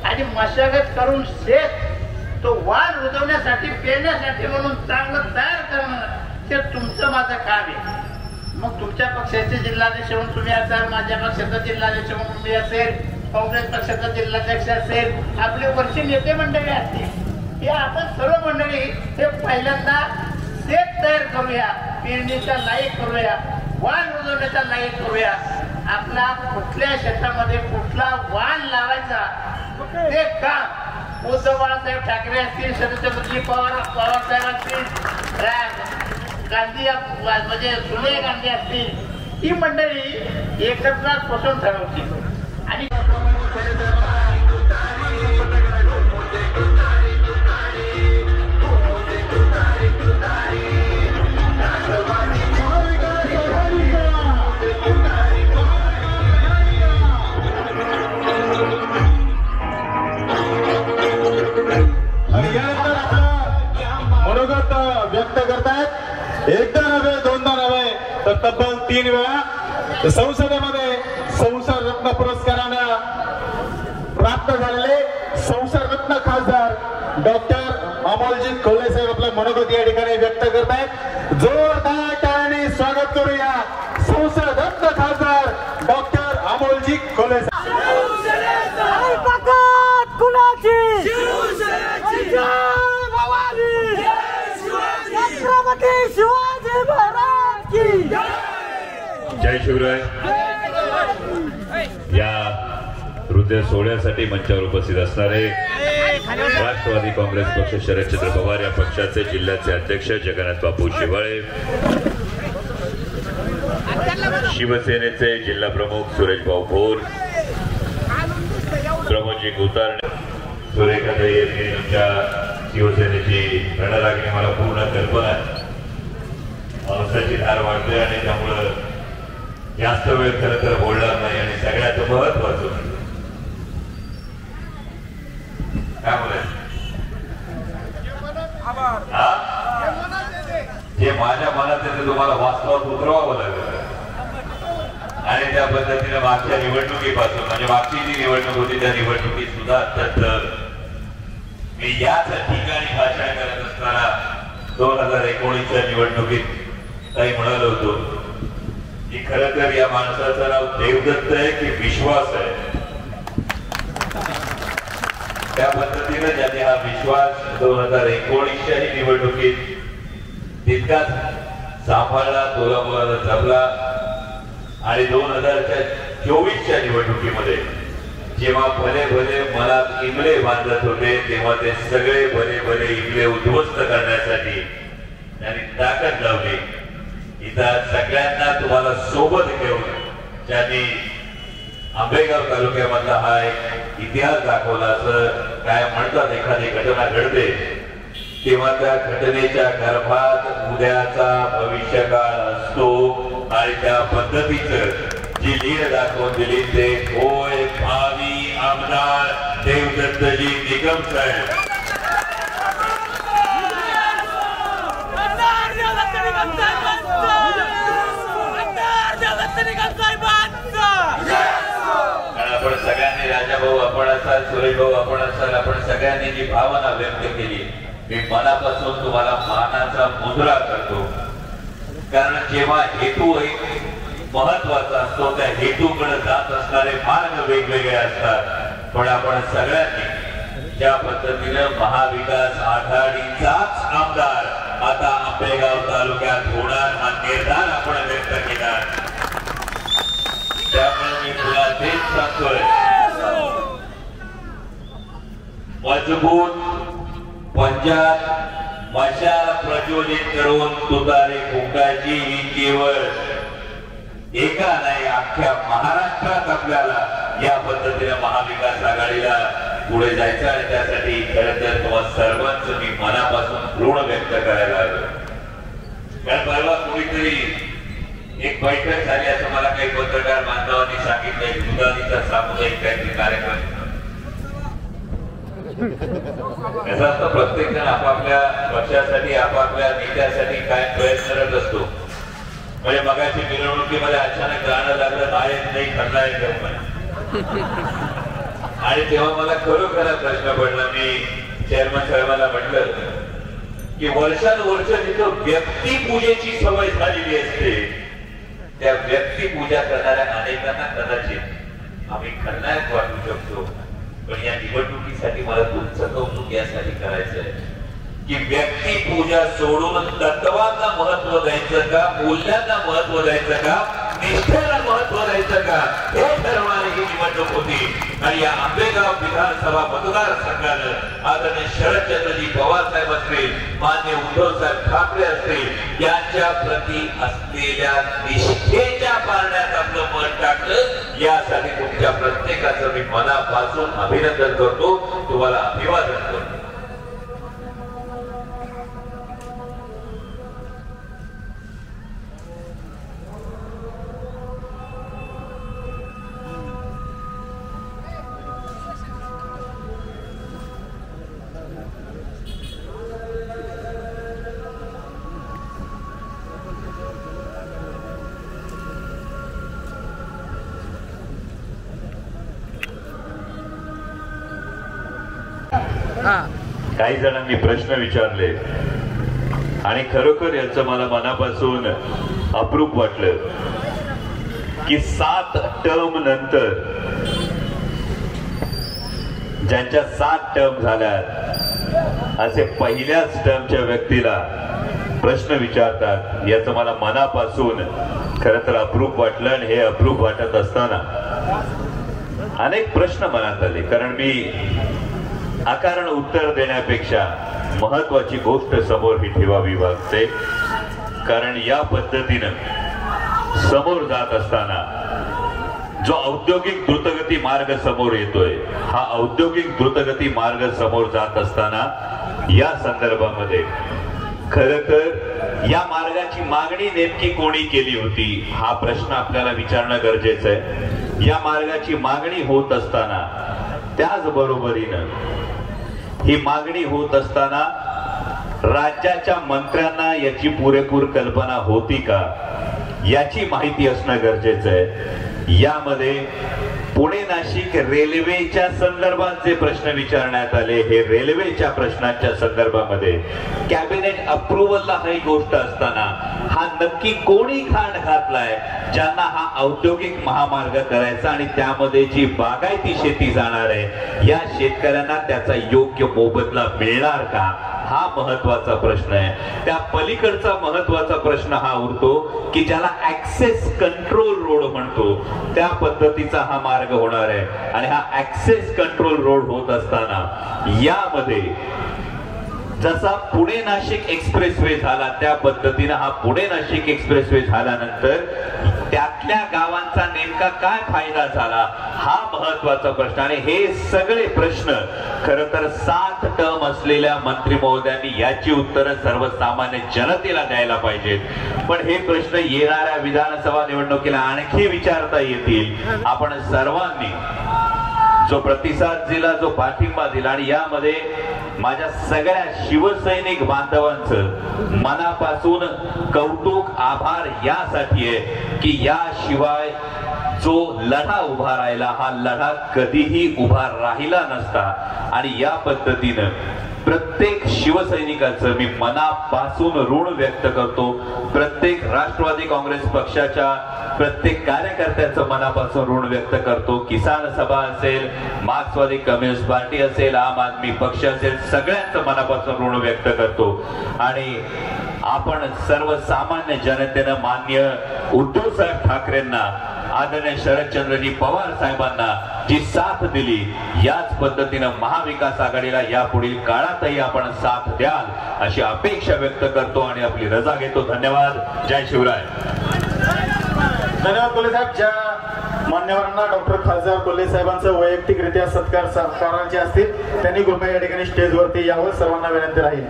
Speaker 10: आणि मशागत करून शेत तो वाण रुजवण्यासाठी पेरण्यासाठी म्हणून चांगलं तयार करणं ते तुमचं माझं काम आहे। मग तुमच्या पक्षाचे जिल्हाध्यक्ष म्हणून तुम्ही असाल माझ्या पक्षाचा जिल्हाध्यक्ष म्हणून मी असेल काँग्रेस पक्षाचा जिल्हाध्यक्ष असेल आपले वरची नेते मंडळी असतील हे आपण सर्व मंडळी हे पहिल्यांदा शेत तयार करूया पेरणीच्या लायक करूया वाण रुजवण्याच्या लायक करूया आपला कुठल्या शेतामध्ये कुठला वाण लावायचा ते काम उद्धव बाळासाहेब ठाकरे असतील शरदचंद्रजी पवार साहेब असतील गांधी म्हणजे सोनिया गांधी असतील ही मंडळी एकत्र बसून ठरवतील आणि
Speaker 5: मनोगत व्यक्त करतायत एकदा नव्हे दोनदा नव्हे तर तब्बल 3 वेळा संसदेमध्ये संसद रत्न पुरस्कारानं प्राप्त झालेले संसद रत्न खासदार डॉक्टर अमोलजी कोल्हे साहेब आपलं मनोगत या ठिकाणी व्यक्त करतायत। जोरदार टाळ्याने स्वागत करूया संसद रत्न खासदार डॉक्टर अमोलजी कोल्हे साहेब।
Speaker 11: जय शिवराय। या हृदय सोहळ्यासाठी मंचावर उपस्थित असणारे राष्ट्रवादी काँग्रेस पक्ष शरदचंद्र पवार या पक्षाचे जिल्ह्याचे अध्यक्ष जगन्नाथ बापू शिवाळे, शिवसेनेचे जिल्हा प्रमुख सुरेश भाऊ भोर, प्रमोदजी गुतारणे, सुरेखाताई यांनी तुमच्या शिवसेनेची रणरागिणी मला पूर्ण कल्पना आहे. माणसाची धार वाढते आणि त्यामुळं जास्त वेळ खरं तर बोलणार नाही. आणि सगळ्यात महत्वाचं काय बोलायचं, जे माझ्या मनात आहे ते तुम्हाला वास्तवात उतरवावं लागलं. आणि त्या पद्धतीने मागच्या निवडणुकीपासून म्हणजे मागची जी निवडणूक होती त्या निवडणुकीत सुद्धा मी याच ठिकाणी भाषण करत असताना 2019च्या निवडणुकीत काही म्हणालो होतो की खरं तर या माणसाचं नाव देवदत्त आहे की विश्वास आहे. त्या पद्धतीने ज्याने हा विश्वास 2019च्या निवडणुकीत तितकाच सांभाळला, तोलामोलाला जपला. आणि 2024च्या निवडणुकीमध्ये जेव्हा भले भले मनात इमले बांधत होते तेव्हा ते सगळे भले भले इमले उद्ध्वस्त करण्यासाठी त्यांनी ताकद लावली. इथं सगळ्यांना तुम्हाला सोबत घेऊन ज्यांनी आंबेगाव तालुक्यामधला हा एक इतिहास दाखवला. असं काय म्हणतात, एखादी घटना घडते तेव्हा त्या घटनेच्या गर्भात उद्याचा भविष्यकाळ असतो. आणि त्या पद्धतीचं जी लीड दाखवून दिली ते होय भावी आमदार देवदत्तजी निकम साहेब. आपण सगळ्यांनी, राजाभाऊ आपण असाल, सुरेश भाऊ आपण असाल, आपण सगळ्यांनी जी भावना व्यक्त केली मी मनापासून तुम्हाला मानाचा मुजरा करतो. कारण जेव्हा हेतू एक महत्वाचा असतो त्या हेतूकडे जात असणारे मार्ग वेगवेगळे असतात. पण आपण सगळ्यांनी ज्या पद्धतीने महाविकास आघाडीचाच आमदार आता आंबेगाव तालुक्यात होणार हा निर्धार आपण व्यक्त केला. त्यामुळे मी तुला तेच सांगतोय, मजबूत पंजाब मशाल प्रज्वलित करून तुतारी फुंकायची ही केवळ एका नाही अख्ख्या महाराष्ट्रात आपल्याला या पद्धतीने महाविकास आघाडीला पुढे जायचं. आणि त्यासाठी खरं तर तुम्हाला सर्वांचं मी मनापासून ऋण व्यक्त करायला आलो. कारण परवा कुणीतरी एक बैठक झाली असं मला काही पत्रकार बांधवांनी सांगितलं, दुधानीचा सामुदायिक काहीतरी कार्यक्रम. याचा अर्थ प्रत्येक जण आपापल्या पक्षासाठी आपापल्या नेत्यासाठी काय प्रयत्नरत असतो. म्हणजे मगाची मिरवणुकीमध्ये अचानक गाणं लागलं नायक नाही खलनायक घेऊन. आणि तेव्हा मला खरोखर प्रश्न पडला. मी चेअरमन साहेबांना म्हटलं की वर्षानुवर्ष जिथं व्यक्तिपूजेची सवय झालेली असते त्या व्यक्तिपूजा करणाऱ्या अनेकांना कदाचित आम्ही खलनायक वाटू शकतो. पण या निवडणुकीसाठी मला तुमचं कौतुक यासाठी करायचंय की व्यक्तिपूजा सोडून तत्वांना महत्व द्यायचं का, मूल्यांना महत्व द्यायचं का, निष्ठेला महत्व द्यायचं का, हे ठरवणारी ही निवडणूक होती. आणि या आंबेगाव विधानसभा मतदारसंघानं आदरणीय शरदचंद्रजी पवार साहेब असतील, मान्य उद्धव साहेब ठाकरे असतील यांच्या प्रती असलेल्या निष्ठेच्या पारण्यात आपलं मत टाकलं. यासाठी तुमच्या प्रत्येकाचं मी मनापासून अभिनंदन करतो, तुम्हाला अभिवादन करतो. काही जणांनी प्रश्न विचारले आणि खरोखर याचं मला मनापासून अप्रूप वाटलं की 7 टर्म नंतर ज्यांच्या 7 टर्म झाल्यात असे पहिल्याच टर्मच्या व्यक्तीला प्रश्न विचारतात याचं मला मनापासून खरं तर अप्रूप वाटलं. आणि हे अप्रूप वाटत असताना अनेक प्रश्न मनात आले. कारण मी अकारण उत्तर देण्यापेक्षा महत्वाची गोष्ट समोर ही ठेवावी वाटते. कारण या पद्धतीनं समोर जात असताना जो औद्योगिक द्रुतगती मार्ग समोर येतोय, हा औद्योगिक द्रुतगती मार्ग समोर जात असताना या संदर्भामध्ये खरं तर या मार्गाची मागणी नेमकी कोणी केली होती हा प्रश्न आपल्याला विचारणं गरजेचं आहे. या मार्गाची मागणी होत असताना त्याचबरोबरीनं ही मागणी होत असताना राज्याच्या मंत्र्यांना याची पुरेपूर कल्पना होती का याची माहिती असणं गरजेचं आहे. यामध्ये पुणे नाशिक रेल्वेच्या संदर्भात जे प्रश्न विचारण्यात आले, हे रेल्वेच्या प्रश्नांच्या संदर्भामध्ये कॅबिनेट अप्रुव्हलला ही गोष्ट असताना हा नक्की कोणी खांड घातलाय ज्यांना हा औद्योगिक महामार्ग करायचा आणि त्यामध्ये जी बागायती शेती जाणार आहे या शेतकऱ्यांना त्याचा योग्य मोबदला मिळणार का हा महत्वाचा प्रश्न आहे. त्या पलीकडचा महत्वाचा प्रश्न हा उरतो की ज्याला ऍक्सेस कंट्रोल रोड म्हणतो त्या पद्धतीचा हा मार्ग होणार आहे. आणि हा ऍक्सेस कंट्रोल रोड होत असताना यामध्ये जसा पुणे नाशिक एक्सप्रेसवे झाला त्या पद्धतीने हा पुणे नाशिक एक्सप्रेसवे झाल्यानंतर त्यातल्या गावांचा नेमका काय फायदा झाला हा महत्वाचा प्रश्न. आणि हे सगळे प्रश्न खरं तर 7 टर्म असलेल्या मंत्री महोदयांनी याची उत्तरं सर्वसामान्य जनतेला द्यायला पाहिजेत. पण हे प्रश्न येणाऱ्या विधानसभा निवडणुकीला आणखी विचारता येतील. आपण सर्वांनी जो प्रतिसाद दिला, जो पाठिंबा दिला आणि यामध्ये माझ्या सगळ्या शिवसैनिक बांधवांचं मनापासून कौतुक आभार यासाठी आहे की याशिवाय जो लढा उभा राहिला हा लढा कधीही उभा राहिला नसता. आणि या पद्धतीनं प्रत्येक शिवसैनिकाचं मी मनापासून ऋण व्यक्त करतो. प्रत्येक राष्ट्रवादी काँग्रेस पक्षाच्या प्रत्येक कार्यकर्त्याचं मनापासून ऋण व्यक्त करतो. किसान सभा असेल, मार्क्सवादी कम्युनिस्ट पार्टी असेल, आम आदमी पक्ष असेल, सगळ्यांचं मनापासून ऋण व्यक्त करतो. आणि आपण सर्वसामान्य जनतेनं मान्य उद्धव साहेब ठाकरेंना, आदरणीय शरदचंद्रजी पवार साहेबांना जी साथ दिली याच पद्धतीनं महाविकास आघाडीला यापुढील काळातही आपण साथ द्याल अशी अपेक्षा व्यक्त करतो आणि आपली रजा घेतो. धन्यवाद. जय शिवराय.
Speaker 5: धन्यवाद कोल्हे साहेब. ज्या मान्यवरांना डॉक्टर खासदार कोल्हे साहेबांचं वैयक्तिकरित्या सत्कार करायचे असतील त्यांनी कृपया या ठिकाणी स्टेजवरती यावं, सर्वांना विनंती राहील.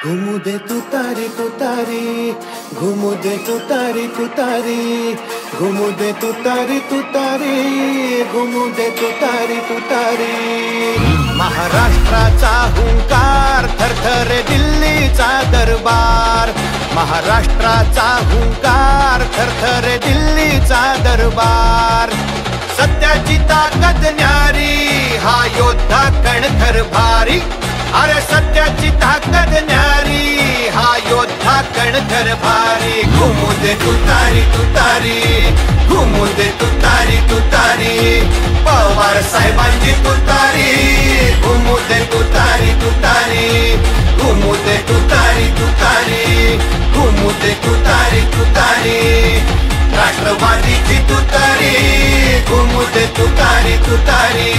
Speaker 12: घुमू दे तू तारी तू तारी, घुमू दे तू तारी तू तारी, घुमू दे तू तारी तू तारी, घुमू दे तू तारी तू तारी. महाराष्ट्राचा हुंकार थरथरे दिल्लीचा दरबार, महाराष्ट्राचा हुंकार थरथरे दिल्लीचा दरबार. सत्याची ताकद न्यारी हा योद्धा कणखर भारी, अरे सत्याची ताकद न्यारी हा योद्धा कणखर भारी. घुमू दे तू तारी तू तारी, घुमू दे तू तारी तू तारी, पवार साहेबांची तू तारी. घुमू दे तू तारी तू तारी, घुमू दे तू तारी तू तारी, घुमू दे तू तारी तू तारी, राष्ट्रवादीची तू तारी. घुमू दे तू तारी तू तारी.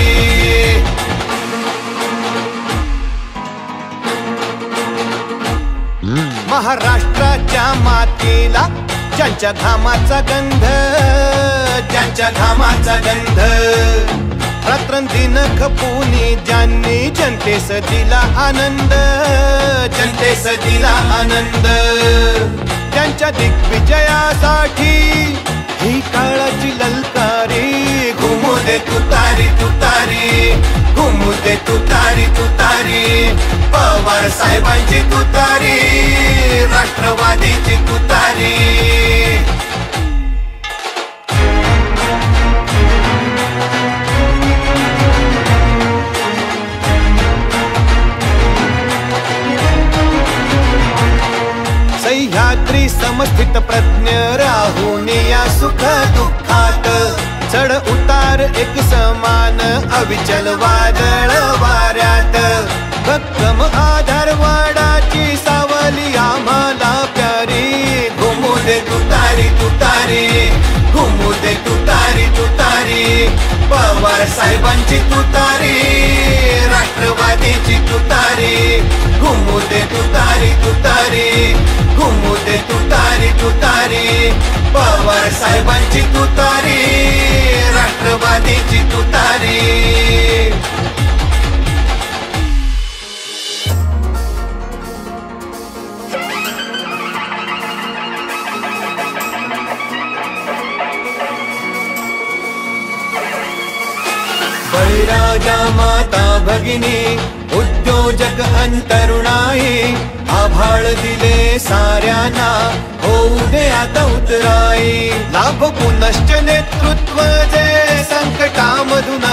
Speaker 12: महाराष्ट्राच्या मातीला ज्यांच्या घामाचा गंध, ज्यांच्या घामाचा गंध, रात्रंदिन खपूनी ज्यांनी जनतेस दिला आनंद, जनतेस दिला आनंद. त्यांच्या दिग्विजयासाठी ही काळाची ललकारी. घुमू दे तू तारी तू तारी, घुमू दे तू तारी तू तारी, पवार साहेबांची तू तारी, राष्ट्रवादीची तू तारी. सह्याद्री समस्थित प्रज्ञ राहून या सुख दुःखात, चढ उतार एक समान अविचल वादळ वाऱ्यात. भक्कम आधारवाडाची सावली आम्हाला प्यारी, साहेबांची तुतारी, राष्ट्रवादीची तुतारी, घुमू दे तुतारी तुतारी, घुमू दे तुतारी तुतारी, पवार साहेबांची तुतारी, राष्ट्रवादीची तुतारी. बळीराजा माता भगिनी उद्योजक अंतरुणाई, आभाळ दिले साऱ्यांना होऊ दे आता उतराई. लाभ पुनश्च नेतृत्व जे संकटामधून